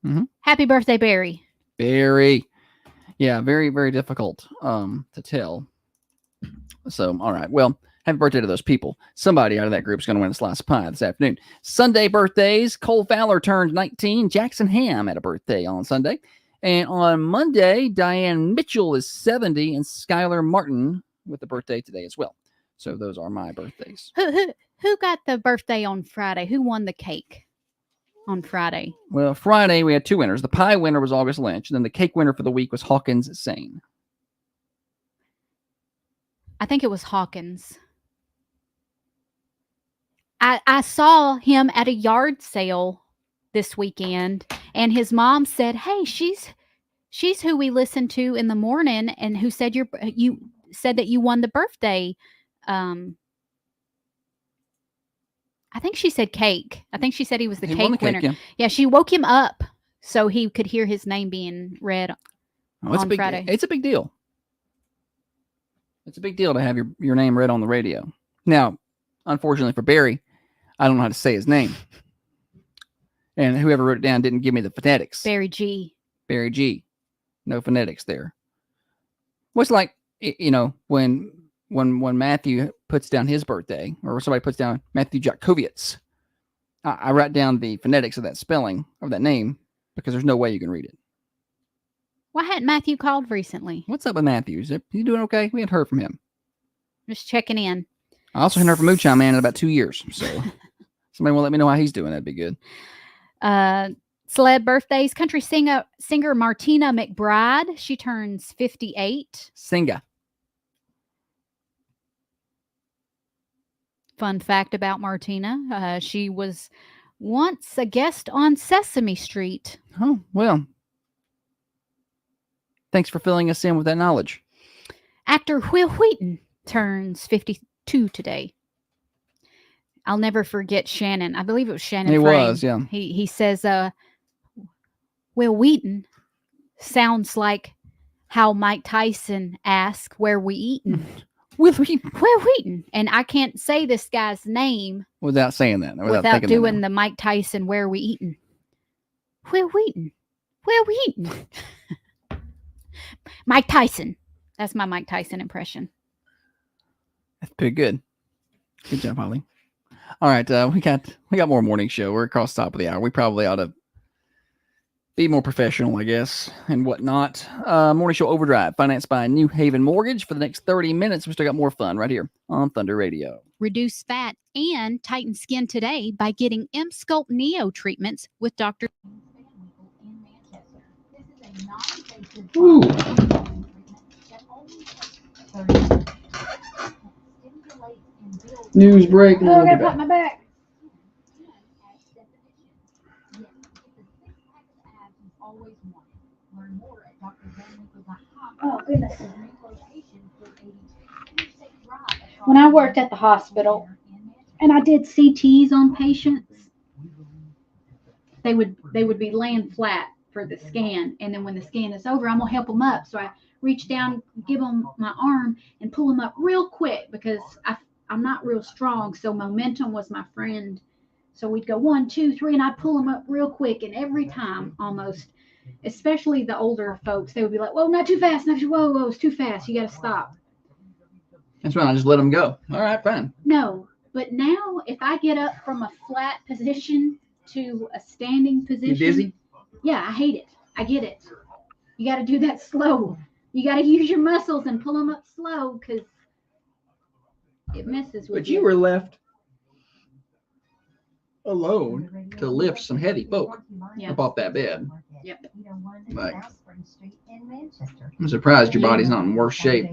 Mm-hmm. Happy birthday, Barry. Barry. Yeah, very, very difficult to tell. So, all right. Well, happy birthday to those people. Somebody out of that group is going to win a slice of pie this afternoon. Sunday birthdays. Cole Fowler turned 19. Jackson Ham had a birthday on Sunday. And on Monday, Diane Mitchell is 70. And Skylar Martin with a birthday today as well. So those are my birthdays. Who got the birthday on Friday? Who won the cake on Friday? Well, Friday we had two winners. The pie winner was August Lynch. And then the cake winner for the week was Hawkins Sane. I think it was Hawkins. I saw him at a yard sale this weekend, and his mom said, "Hey, she's who we listened to in the morning, and who said you said that you won the birthday." I think she said cake. I think she said he was the cake winner. Yeah, she woke him up so he could hear his name being read on Friday. It's a big deal. It's a big deal to have your name read on the radio. Now, unfortunately for Barry, I don't know how to say his name. And whoever wrote it down didn't give me the phonetics. Barry G. Barry G. No phonetics there. What's like, when Matthew puts down his birthday, or somebody puts down Matthew Jakovitz, I write down the phonetics of that spelling of that name because there's no way you can read it. Why hadn't Matthew called recently? What's up with Matthew? Is he doing okay? We hadn't heard from him. Just checking in. I also hadn't heard from Moonshine Man in about 2 years. So somebody will let me know how he's doing. That'd be good. Celeb birthdays. Country singer Martina McBride. She turns 58. Singer. Fun fact about Martina. She was once a guest on Sesame Street. Oh, well. Thanks for filling us in with that knowledge. Actor Will Wheaton turns 52 today. I'll never forget Shannon. I believe it was Shannon. It Frame. was, yeah. He says, Will Wheaton sounds like how Mike Tyson asked where we eaten. Will Wheaton. And I can't say this guy's name Without saying that. without thinking doing that. the Mike Tyson where we eaten. Will Wheaton. Will Wheaton. Mike Tyson. That's my Mike Tyson impression. That's pretty good. Good job, Holly. All right, we got more morning show. We're across the top of the hour. We probably ought to be more professional, I guess, and whatnot. Morning show overdrive, financed by New Haven Mortgage for the next 30 minutes. We still got more fun right here on Thunder Radio. Reduce fat and tighten skin today by getting M-Sculpt Neo treatments with Dr. Ooh. News break. Oh, I gotta pop my back. Oh, goodness. When I worked at the hospital and I did CTs on patients, they would be laying flat for the scan, and then when the scan is over, I'm gonna help them up. So I reach down, give them my arm, and pull them up real quick because I'm not real strong. So momentum was my friend. So we'd go 1, 2, 3, and I'd pull them up real quick. And every time, almost, especially the older folks, they would be like, "Whoa, not too fast! Whoa, it's too fast! You got to stop." That's when I just let them go. All right, fine. No, but now if I get up from a flat position to a standing position, You dizzy? Yeah, I hate it. I get it. You got to do that slow. You got to use your muscles and pull them up slow because it messes with But you were left alone to lift some heavy folk up off that bed. Yep. Like, I'm surprised your body's not in worse shape.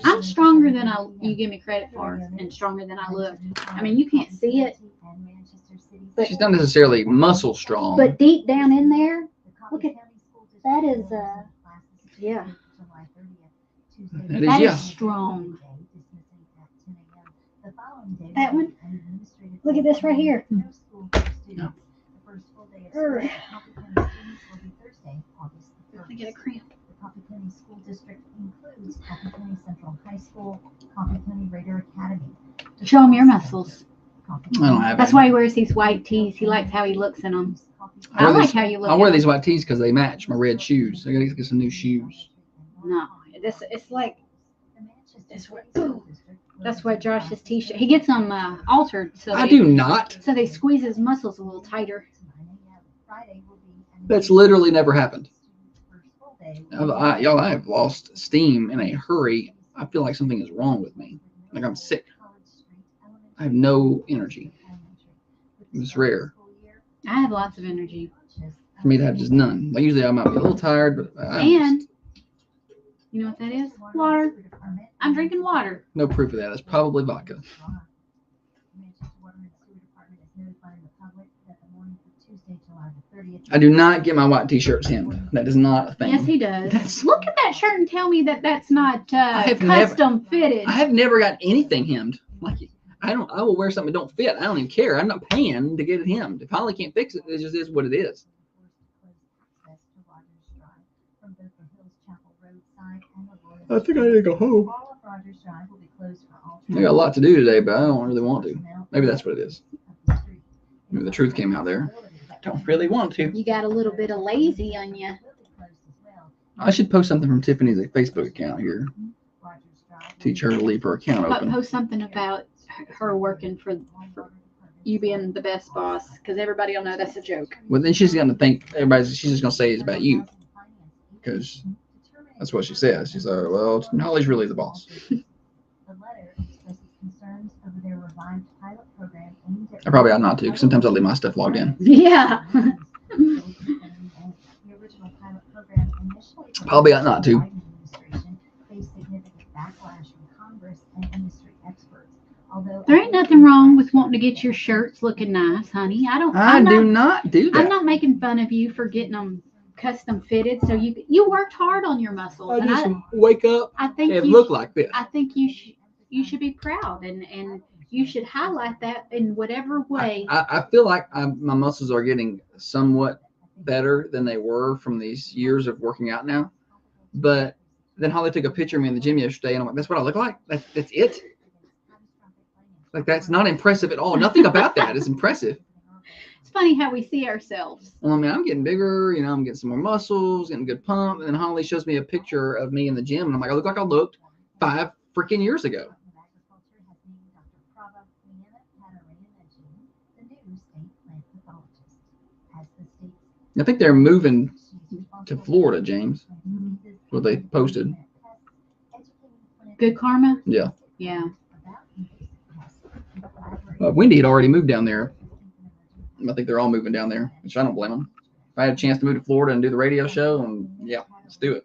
I'm stronger than you give me credit for, and stronger than I look. I mean, you can't see it, but She's not necessarily muscle strong. But deep down in there, look at that is yeah. That is strong. That one. Look at this right here. I get a cramp. The Coffee County School District includes Coffee County Central High School, Coffee County Raider Academy. Show him your muscles. I don't have That's any. why he wears these white tees. He likes how he looks in them. I like how you look. I in wear them. these white tees because they match my red shoes. I gotta get some new shoes. No, it's like that's why Josh's t-shirt. He gets them altered. So I do not. So they squeeze his muscles a little tighter. That's literally never happened. Y'all, I have lost steam in a hurry. I feel like something is wrong with me. Like I'm sick. I have no energy. It's rare I have lots of energy. for me to have just none. Like usually I might be a little tired, but And you know what that is? Water. I'm drinking water. no proof of that. It's probably vodka. I do not get my white t-shirts hemmed. That is not a thing. Yes, he does. Look at that shirt and tell me that that's not have custom fitted. I have never got anything hemmed. Like I will wear something that don't fit. I don't even care. I'm not paying to get it hemmed. If Holly can't fix it, it just is what it is. I think I need to go home. I got a lot to do today, but I don't really want to. Maybe that's what it is. Maybe the truth came out there. I don't really want to. You got a little bit of lazy on you. I should post something from Tiffany's Facebook account here. Teach her to leave her account open. Post something about her working for you being the best boss, because everybody will know that's a joke. Well, then she's gonna think she's just gonna say it's about you, because that's what she says. She's like, well, Holly's really the boss. I probably ought not to, because sometimes I leave my stuff logged in. Yeah. Probably not to. Faced significant backlash from Congress and industry experts. Although There ain't nothing wrong with wanting to get your shirts looking nice, honey. I do not do that. I'm not making fun of you for getting them custom fitted. So you worked hard on your muscles. I and just wake up I think and you look like this. I think you should be proud and you should highlight that in whatever way. I feel like my muscles are getting somewhat better than they were from these years of working out now. But then Holly took a picture of me in the gym yesterday, and I'm like, that's what I look like? That's it? Like, that's not impressive at all. Nothing about that is impressive. It's funny how we see ourselves. Well, I mean, I'm getting bigger, I'm getting some more muscles, getting a good pump. And then Holly shows me a picture of me in the gym, and I'm like, I look like I looked 5 freaking years ago. I think they're moving to Florida, James. What they posted. Good karma? Yeah. Yeah. Wendy had already moved down there. I think they're all moving down there, which I don't blame them. If I had a chance to move to Florida and do the radio show, and yeah, let's do it.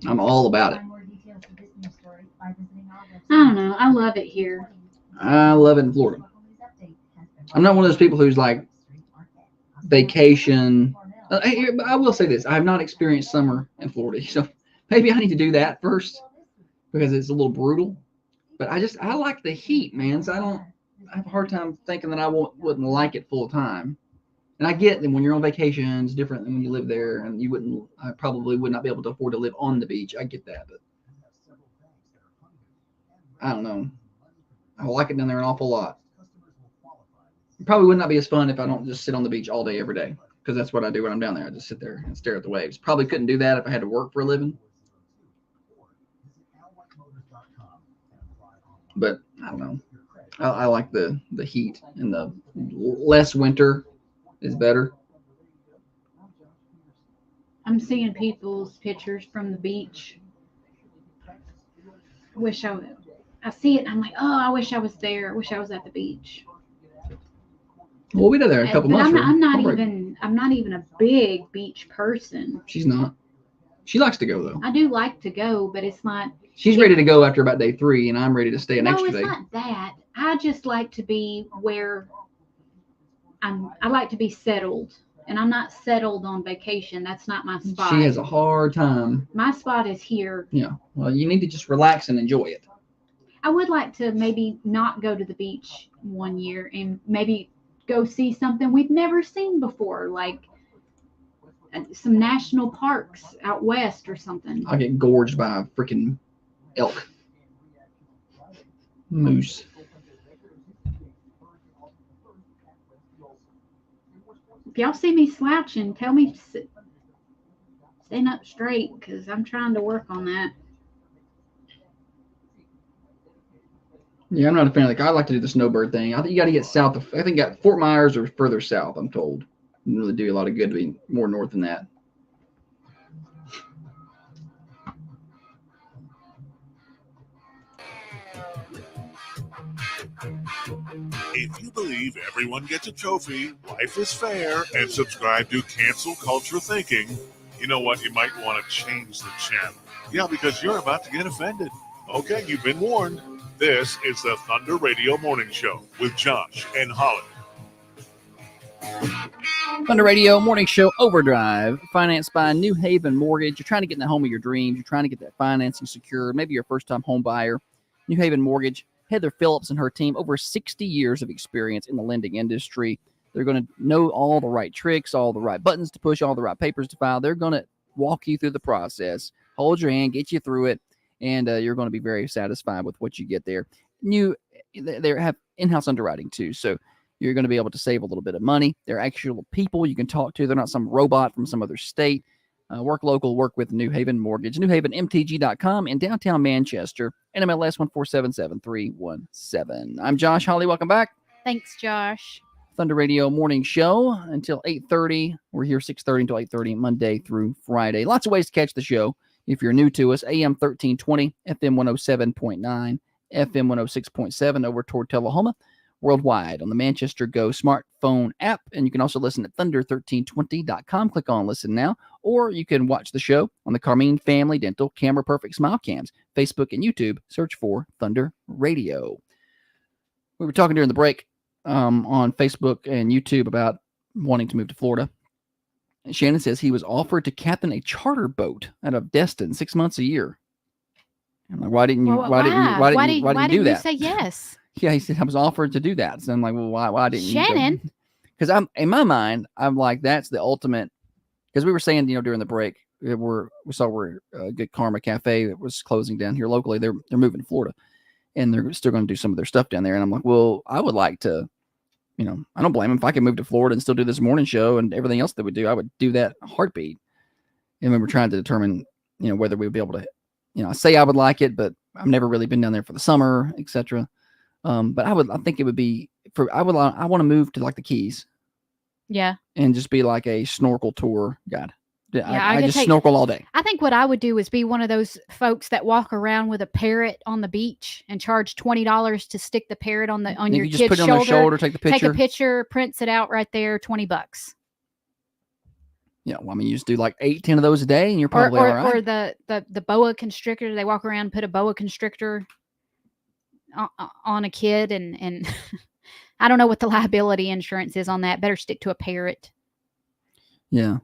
I'm all about it. I don't know. I love it here. I love it in Florida. I'm not one of those people who's like vacation. I will say this: I have not experienced summer in Florida, so maybe I need to do that first because it's a little brutal. But I like the heat, man. So I have a hard time thinking that I wouldn't like it full time. And I get that when you're on vacation, it's different than when you live there, and I probably would not be able to afford to live on the beach. I get that, but I don't know. I like it down there an awful lot. It probably would not be as fun if I don't just sit on the beach all day, every day, because that's what I do when I'm down there. I just sit there and stare at the waves. Probably couldn't do that if I had to work for a living. But I don't know. I like the heat, and the less winter is better. I'm seeing people's pictures from the beach. I see it and I'm like, oh, I wish I was there. I wish I was at the beach. We'll be there in a couple months. I'm not even a big beach person. She's not. She likes to go though. I do like to go, but it's not. She's ready to go after about day 3, and I'm ready to stay an extra day. No, it's not that. I just like to be where I like to be settled, and I'm not settled on vacation. That's not my spot. She has a hard time. My spot is here. Yeah. Well, you need to just relax and enjoy it. I would like to maybe not go to the beach one year and maybe go see something we've never seen before, like some national parks out west or something. I'll get gorged by a freaking elk. Moose. If y'all see me slouching, tell me to stand up straight, because I'm trying to work on that. Yeah, I'm not a fan of I like to do the snowbird thing. I think you got to get south of. I think Fort Myers or further south. I'm told. Doesn't really do a lot of good to be more north than that. If you believe everyone gets a trophy, life is fair, and subscribe to Cancel Culture Thinking, you know what? You might want to change the channel. Yeah, because you're about to get offended. Okay, you've been warned. This is the Thunder Radio Morning Show with Josh and Holly. Thunder Radio Morning Show Overdrive, financed by New Haven Mortgage. You're trying to get in the home of your dreams. You're trying to get that financing secured. Maybe you're a first-time home buyer. New Haven Mortgage. Heather Phillips and her team, over 60 years of experience in the lending industry. They're going to know all the right tricks, all the right buttons to push, all the right papers to file. They're going to walk you through the process, hold your hand, get you through it, and you're going to be very satisfied with what you get there. They have in-house underwriting too, so you're going to be able to save a little bit of money. They're actual people you can talk to. They're not some robot from some other state. Work local, work with New Haven Mortgage. NewHavenMTG.com in downtown Manchester. NMLS 1477317. I'm Josh Holly. Welcome back. Thanks, Josh. Thunder Radio Morning Show until 8:30. We're here 6:30 until 8:30, Monday through Friday. Lots of ways to catch the show. If you're new to us, AM 1320, FM 107.9, FM 106.7 over toward Tullahoma. worldwide on the Manchester Go smartphone app. And you can also listen at thunder1320.com. Click on listen now, or you can watch the show on the Carmine Family Dental Camera Perfect Smile Cams, Facebook and YouTube. Search for Thunder Radio. We were talking during the break on Facebook and YouTube about wanting to move to Florida. And Shannon says he was offered to captain a charter boat out of Destin 6 months a year. I'm like, why didn't you do that? You say yes? Yeah, he said I was offered to do that. So I'm like, well, why didn't you? Shannon? Because I'm in my mind, I'm like, that's the ultimate. Because we were saying, during the break, we saw where Good Karma Cafe that was closing down here locally. They're moving to Florida, and they're still going to do some of their stuff down there. And I'm like, well, I would like to. I don't blame them. If I could move to Florida and still do this morning show and everything else that we do, I would do that in a heartbeat. And we were trying to determine, whether we would be able to, I say I would like it, but I've never really been down there for the summer, etc. But I think it would be I want to move to like the Keys. Yeah. And just be like a snorkel tour guide. Yeah, I just snorkel all day. I think what I would do is be one of those folks that walk around with a parrot on the beach and charge $20 to stick the parrot on your just kid's put it on shoulder. their shoulder, take a picture, prints it out right there, $20. Yeah, well, you just do like 8-10 of those a day, and you're probably all right. Or the boa constrictor. They walk around and put a boa constrictor on a kid, and I don't know what the liability insurance is on that. Better stick to a parrot. Yeah.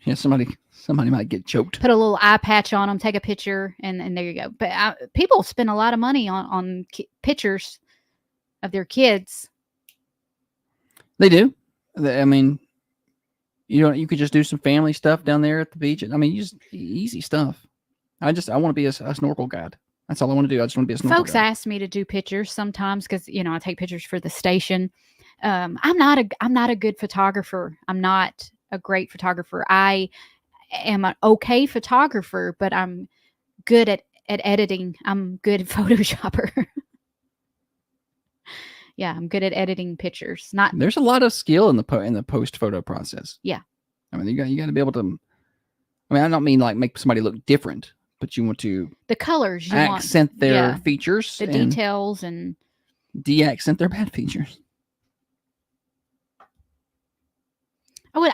Yeah, somebody might get choked. Put a little eye patch on them, take a picture, and there you go. But people spend a lot of money on pictures of their kids. They do. You could just do some family stuff down there at the beach. Just easy stuff. I want to be a snorkel guide. That's all I want to do. I just want to be a snorkel Folks guide. ask me to do pictures sometimes because I take pictures for the station. I'm not a good photographer. I'm not a great photographer. I am an okay photographer, but I'm good at editing. I'm good at Photoshopper. Yeah, I'm good at editing pictures. There's a lot of skill in the post photo process. Yeah. You got to be able to. I don't mean like make somebody look different, but you want to the colors you accent want. their features, the details, and de-accent their bad features.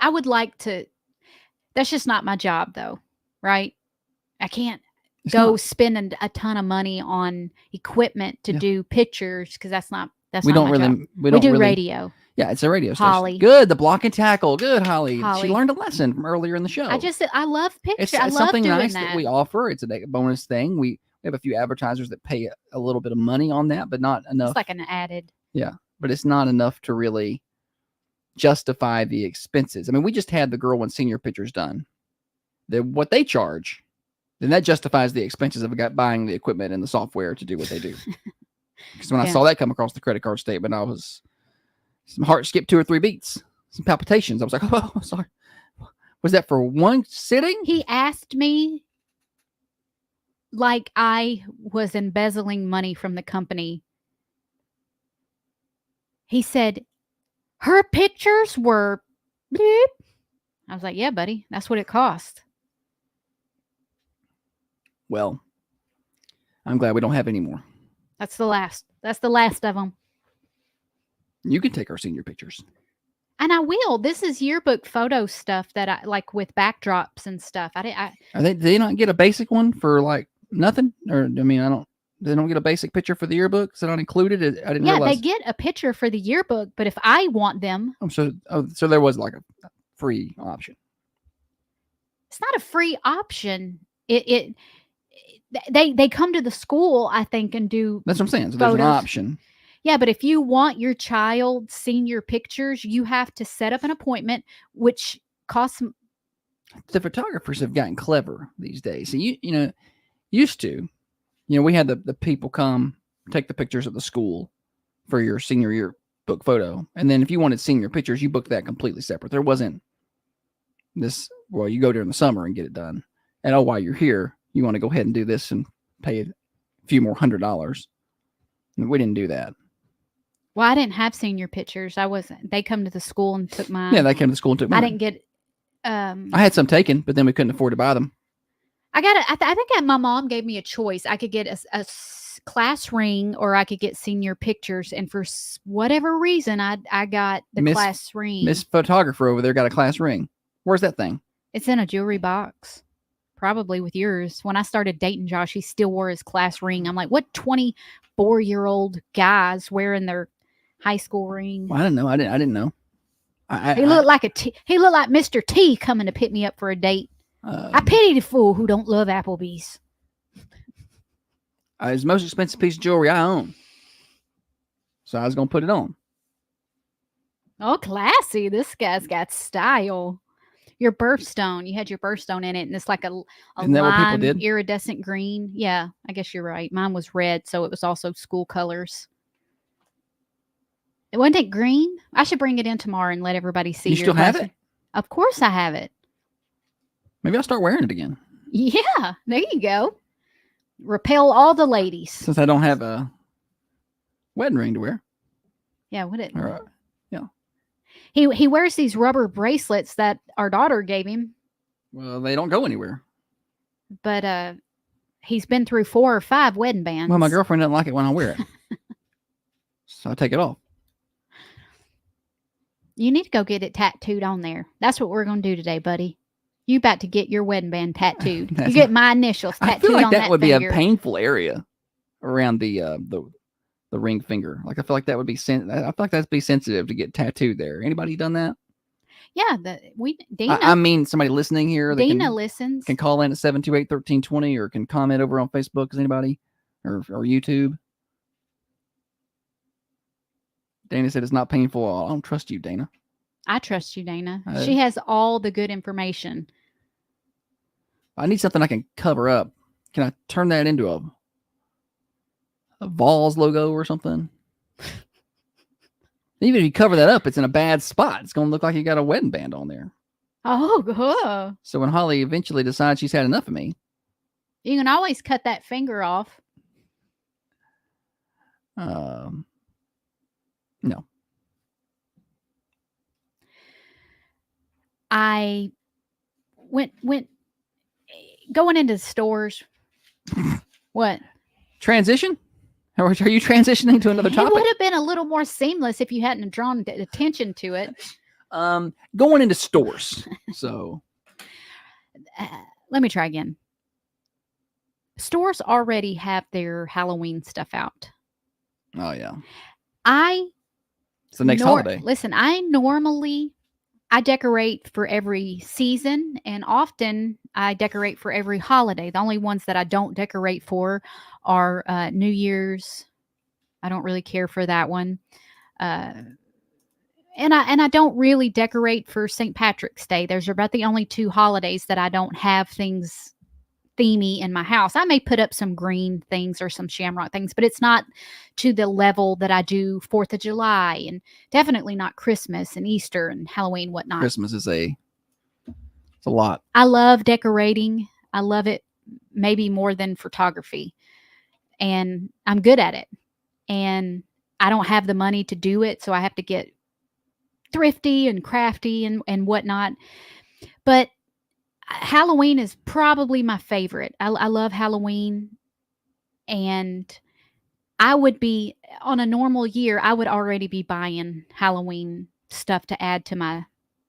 I would like to. That's just not my job, though, right? I can't spend a ton of money on equipment to do pictures because that's not my job. We do radio. Yeah, it's a radio station. Holly. Good, the block and tackle. Good, Holly. She learned a lesson from earlier in the show. I love pictures. It's I love something doing nice that we offer. It's a bonus thing. We have a few advertisers that pay a little bit of money on that, but not enough. It's like an added. Yeah, but it's not enough to really justify the expenses. We just had the girl and senior pictures done. What they charge, then that justifies the expenses of buying the equipment and the software to do what they do. Because when I saw that come across the credit card statement, I was some heart skipped 2 or 3 beats, some palpitations. I was like, oh, sorry. Was that for one sitting? He asked me like I was embezzling money from the company. He said, her pictures were bleep. I was like, yeah, buddy, that's what it cost. Well, I'm glad we don't have any more. That's the last of them. You can take our senior pictures. And I will. This is yearbook photo stuff that I like with backdrops and stuff. Do they not get a basic one for like nothing? Or they don't get a basic picture for the yearbook? Is it not included? I didn't realize. Yeah, they get a picture for the yearbook, but if I want them. So there was like a free option. It's not a free option. They come to the school, I think, and do. That's what I'm saying. So there's an option. Yeah, but if you want your child's senior pictures, you have to set up an appointment, which costs. The photographers have gotten clever these days. So used to, we had the people come take the pictures at the school for your senior yearbook photo, and then if you wanted senior pictures, you booked that completely separate. There wasn't this. Well, you go during the summer and get it done, and while you're here, you want to go ahead and do this and pay a few more $100. We didn't do that. Well, I didn't have senior pictures. They come to the school and took mine. Yeah, they came to the school and took mine. I didn't get. I had some taken, but then we couldn't afford to buy them. I think my mom gave me a choice. I could get class ring or I could get senior pictures. And for whatever reason, I got the class ring. Miss Photographer over there got a class ring. Where's that thing? It's in a jewelry box. Probably with yours. When I started dating Josh, he still wore his class ring. I'm like, what 24-year-old guys wearing their high school ring? Well, I didn't know. I didn't know. He looked like he looked like Mr. T coming to pick me up for a date. I pity the fool who don't love Applebee's. It's the most expensive piece of jewelry I own. So I was going to put it on. Oh, classy. This guy's got style. Your birthstone. You had your birthstone in it, and it's like a Isn't that what people lime did? iridescent green. Yeah, I guess you're right. Mine was red, so it was also school colors. It wasn't it green? I should bring it in tomorrow and let everybody see. You still have it? Of course I have it. Maybe I'll start wearing it again. Yeah, there you go. Repel all the ladies. Since I don't have a wedding ring to wear. Yeah, would it? All right. Yeah. He wears these rubber bracelets that our daughter gave him, Well, they don't go anywhere. but he's been through 4 or 5 wedding bands. Well, my girlfriend doesn't like it when I wear it. So I take it off. You need to go get it tattooed on there. That's what we're going to do today, buddy. You about to get your wedding band tattooed. You get my initials tattooed I feel like on that would be finger. a painful area around the ring finger. Like I feel like that would be I feel like that'd be sensitive to get tattooed there. Anybody done that? Yeah, Dina. I mean, somebody listening here. That Dina listens. Can call in at 728-1320 or can comment over on Facebook. Is anybody or YouTube? Dana said it's not painful at all. I don't trust you, Dana. I trust you, Dana. She has all the good information. I need something I can cover up. Can I turn that into a Vols logo or something? Even if you cover that up, it's in a bad spot. It's going to look like you got a wedding band on there. Oh, good. So when Holly eventually decides she's had enough of me, You can always cut that finger off. no. I went going into the stores. What? Transition? Are you transitioning to another topic? It would have been a little more seamless if you hadn't drawn attention to it. Going into stores. So let me try again. Stores already have their Halloween stuff out. Oh yeah. It's the next holiday. Listen, I decorate for every season, and often I decorate for every holiday. The only ones that I don't decorate for are New Year's. I don't really care for that one. And I don't really decorate for St. Patrick's Day. Those are about the only 2 holidays that I don't have things themey in my house. I may put up some green things or some shamrock things, but it's not to the level that I do 4th of July, and definitely not Christmas and Easter and Halloween, whatnot. Christmas is it's a lot. I love decorating. I love it maybe more than photography, and I'm good at it, and I don't have the money to do it. So I have to get thrifty and crafty and whatnot. But Halloween is probably my favorite. I love Halloween, and I would be on a normal year, I would already be buying Halloween stuff to add to my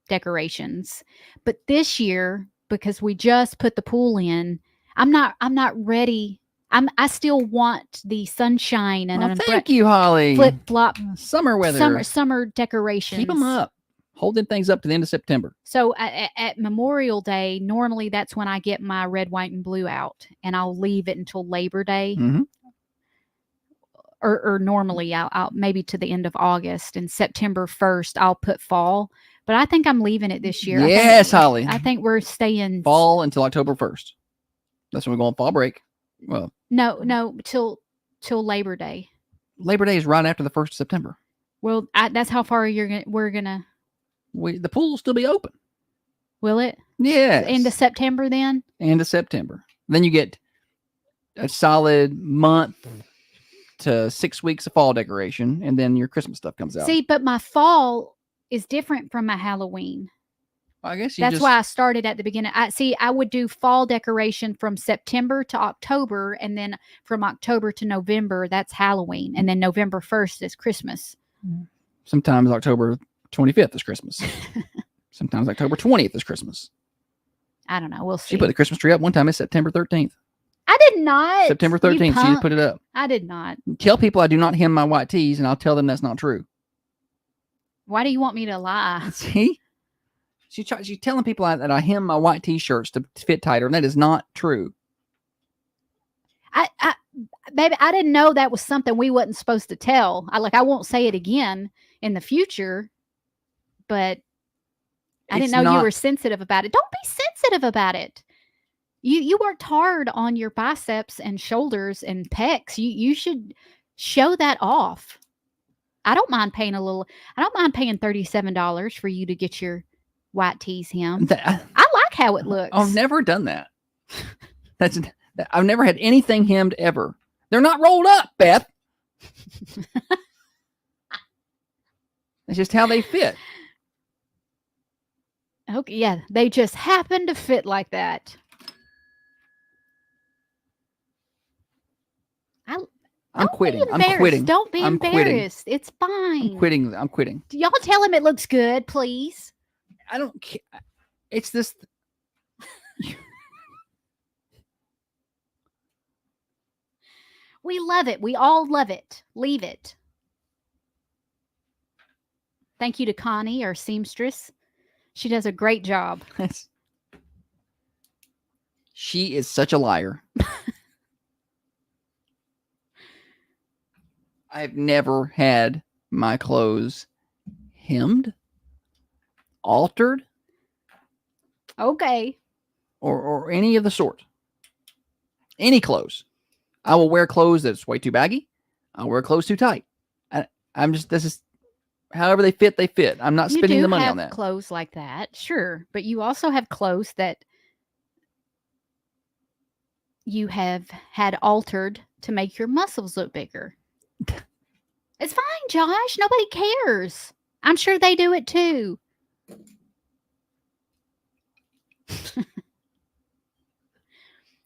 decorations. But this year, because we just put the pool in, I'm not ready. I still want the sunshine and thank you, Holly. Flip flop summer weather, summer decorations. Keep them up. Holding things up to the end of September. So at Memorial Day, normally that's when I get my red, white, and blue out, and I'll leave it until Labor Day. Mm-hmm. Or normally I'll maybe to the end of August, and September 1st I'll put fall. But I think I'm leaving it this year. Yes, Holly. I think we're staying fall until October 1st. That's when we go on fall break. Well, no, till Labor Day. Labor Day is right after the 1st of September. Well, that's how far we're gonna. The pool will still be open. Will it? Yes. End of September then? End of September. Then you get a solid month to 6 weeks of fall decoration, and then your Christmas stuff comes out. See, but my fall is different from my Halloween. I guess That's why I started at the beginning. I would do fall decoration from September to October, and then from October to November, that's Halloween, and then November 1st is Christmas. Sometimes October 25th is Christmas. Sometimes October 20th is Christmas. I don't know. We'll see. She put the Christmas tree up one time. It's September 13th. I did not. September 13th. She just put it up. I did not. Tell people I do not hem my white tees, and I'll tell them that's not true. Why do you want me to lie? See? She's telling people that I hem my white t-shirts to fit tighter, and that is not true. Baby, I didn't know that was something we wasn't supposed to tell. I won't say it again in the future, but I didn't know you were sensitive about it. Don't be sensitive about it. You worked hard on your biceps and shoulders and pecs. You should show that off. I don't mind paying $37 for you to get your white tees hemmed. I like how it looks. I've never done that. I've never had anything hemmed ever. They're not rolled up, Beth. That's just how they fit. Okay, yeah, they just happen to fit like that. I'm quitting. I'm quitting. Don't be embarrassed. Quitting. It's fine. I'm quitting. Y'all tell him it looks good, please. I don't care. It's this. We love it. We all love it. Leave it. Thank you to Connie, our seamstress. She does a great job. She is such a liar. I've never had my clothes hemmed, altered, okay, or any of the sort. Any clothes. I will wear clothes that's way too baggy. I'll wear clothes too tight. This is however they fit, they fit. I'm not spending the money on that. Clothes like that, sure, but you also have clothes that you have had altered to make your muscles look bigger. It's fine, Josh. Nobody cares. I'm sure they do it too.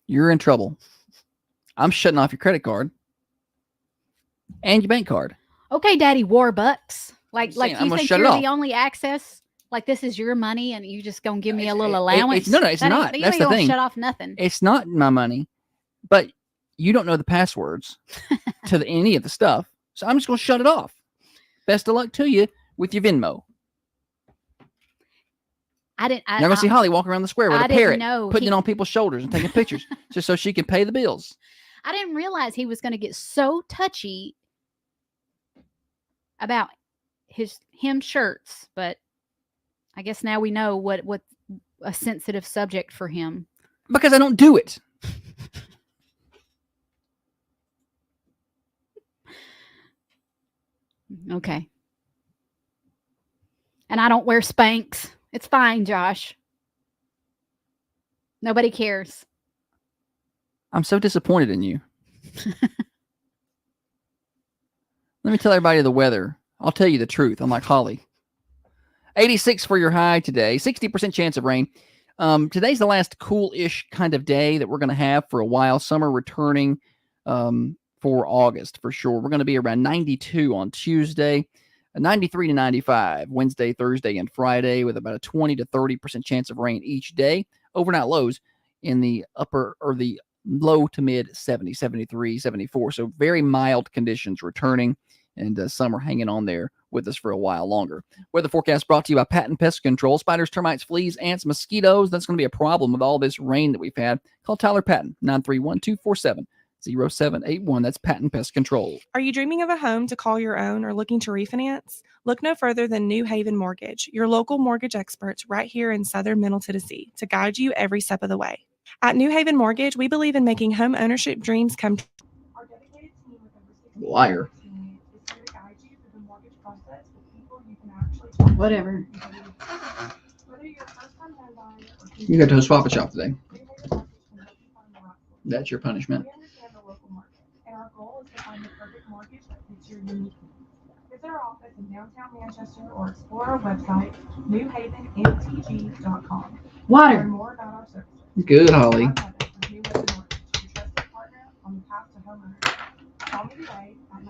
You're in trouble. I'm shutting off your credit card and your bank card. Okay, Daddy Warbucks. Like you think you're the only access? Like this is your money and you just gonna give me a little allowance? No, it's not. That's the thing. Shut off nothing. It's not my money, but you don't know the passwords to any of the stuff. So I'm just going to shut it off. Best of luck to you with your Venmo. You're going to see Holly walk around the square with a parrot, putting it on people's shoulders and taking pictures just so she can pay the bills. I didn't realize he was going to get so touchy about his hemmed shirts, but I guess now we know what a sensitive subject for him. Because I don't do it. Okay. And I don't wear Spanx. It's fine, Josh. Nobody cares. I'm so disappointed in you. Let me tell everybody the weather. I'll tell you the truth. I'm like Holly. 86 for your high today. 60% chance of rain. Today's the last cool-ish kind of day that we're going to have for a while. Summer returning for August for sure. We're going to be around 92 on Tuesday, 93 to 95 Wednesday, Thursday, and Friday with about a 20 to 30% chance of rain each day. Overnight lows in the upper or the low to mid 70, 73, 74. So very mild conditions returning and summer hanging on there with us for a while longer. Weather forecast brought to you by Patent Pest Control. Spiders, termites, fleas, ants, mosquitoes. That's going to be a problem with all this rain that we've had. Call Tyler Patton, 931-247-0781. That's Patent Pest Control. Are you dreaming of a home to call your own or looking to refinance? Look no further than New Haven Mortgage, your local mortgage experts right here in southern Middle Tennessee to guide you every step of the way. At New Haven Mortgage, we believe in making home ownership dreams come true. Liar. Whatever. You got to Swap and Shop today. That's your punishment. And our goal is to find the perfect mortgage that fits your unique needs. Visit our office in downtown Manchester or explore our website, newhavenmtg.com. Water. Learn more about our services. Good, Holly. New Haven Mortgage, your trusted partner on the path to homeownership. Call me today at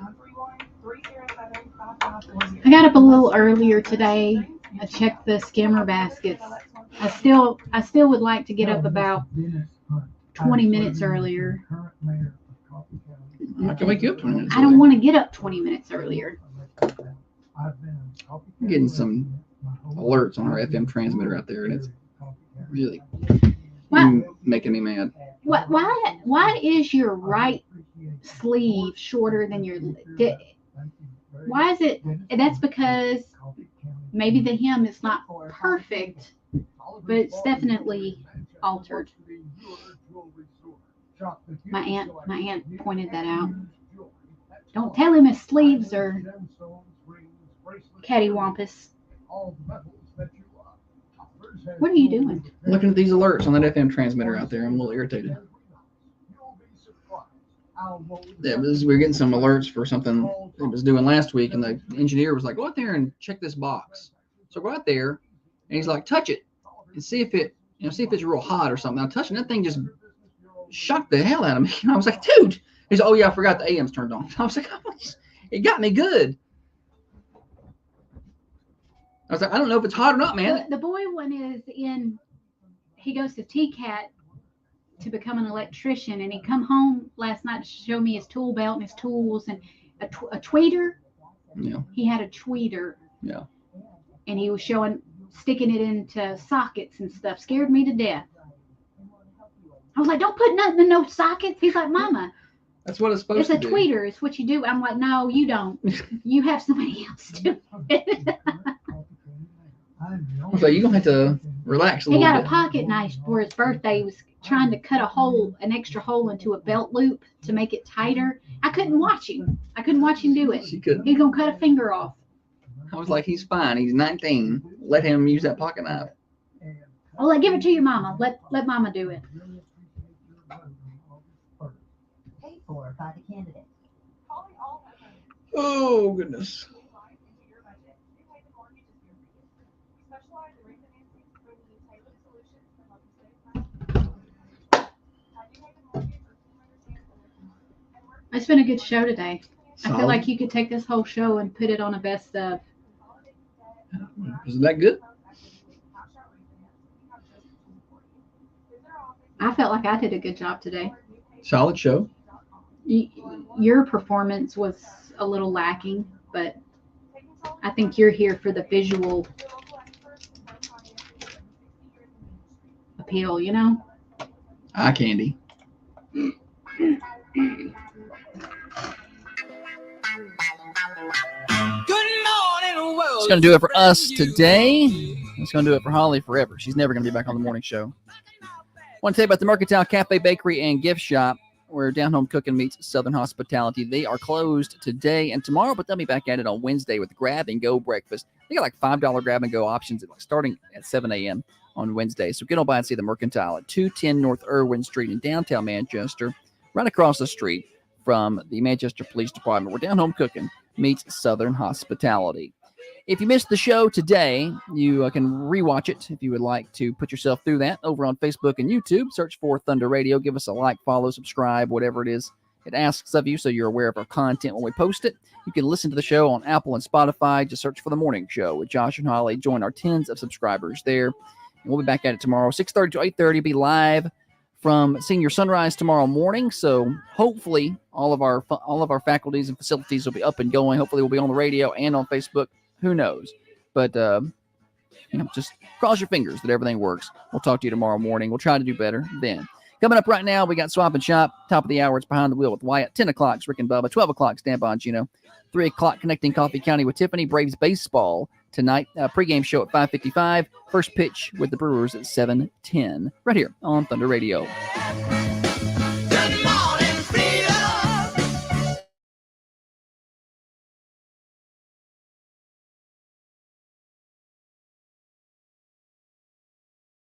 931-307-5540. I got up a little earlier today. I checked the skimmer baskets. I still would like to get up about 20 minutes earlier. I can wake you up 20 minutes. I don't want to get up 20 minutes earlier. I'm getting some alerts on our FM transmitter out there, and it's really making me mad. Why is your right sleeve shorter than your? Why is it? That's because maybe the hem is not perfect, but it's definitely altered. My aunt pointed that out. Don't tell him his sleeves are cattywampus. What are you doing? Looking at these alerts on that FM transmitter out there, I'm a little irritated. Yeah, we're getting some alerts for something it was doing last week, and the engineer was like, "Go out there and check this box." So I go out there, and he's like, "Touch it and see if it, see if it's real hot or something." I'm touching that thing, just shocked the hell out of me. I was like, "Dude!" He's, "Oh yeah, I forgot the AM's turned on." I was like, "Oh, it got me good." I was like, "I don't know if it's hot or not, man." The boy one is in. He goes to TCAT to become an electrician, and he come home last night to show me his tool belt and his tools and a tweeter. Yeah. He had a tweeter. Yeah. And he was sticking it into sockets and stuff. Scared me to death. I was like, "Don't put nothing in no sockets." He's like, "Mama, that's what it's supposed to do. It's a do. tweeter. It's what you do." I'm like, "No, you don't. You have somebody else do it." I was like, "You're going to have to relax a He little got bit." a pocket knife for his birthday. He was trying to cut an extra hole into a belt loop to make it tighter. I couldn't watch him. Do it. She couldn't. He's going to cut a finger off. I was like, "He's fine. He's 19. Let him use that pocket knife." Oh, give it to your mama. Let mama do it. Paid for by the candidate. Oh, goodness. It's been a good show today. Solid. I feel like you could take this whole show and put it on a best of. Isn't that good? I felt like I did a good job today. Solid show. Your performance was a little lacking, but I think you're here for the visual appeal, Eye candy. It's going to do it for us today. It's going to do it for Holly forever. She's never going to be back on the morning show. I want to tell you about the Mercantile Cafe, Bakery, and Gift Shop, where Down Home Cooking meets Southern Hospitality. They are closed today and tomorrow, but they'll be back at it on Wednesday with Grab and Go breakfast. They got like $5 Grab and Go options starting at 7 a.m. on Wednesday. So get on by and see the Mercantile at 210 North Irwin Street in downtown Manchester, right across the street from the Manchester Police Department, where Down Home Cooking meets Southern Hospitality. If you missed the show today, you can rewatch it if you would like to put yourself through that over on Facebook and YouTube. Search for Thunder Radio. Give us a like, follow, subscribe, whatever it is it asks of you, so you're aware of our content when we post it. You can listen to the show on Apple and Spotify. Just search for The Morning Show with Josh and Holly. Join our tens of subscribers there. And we'll be back at it tomorrow, 6:30 to 8:30. Be live from Senior Sunrise tomorrow morning. So hopefully all of our faculties and facilities will be up and going. Hopefully we'll be on the radio and on Facebook. Who knows? But just cross your fingers that everything works. We'll talk to you tomorrow morning. We'll try to do better then. Coming up right now, we got Swap and Shop. Top of the hour, it's Behind the Wheel with Wyatt. 10 o'clock, Rick and Bubba. 12 o'clock, Stamp on Gino. 3 o'clock, Connecting Coffee County with Tiffany. Braves baseball tonight. Pregame show at 5:55. First pitch with the Brewers at 7:10. Right here on Thunder Radio.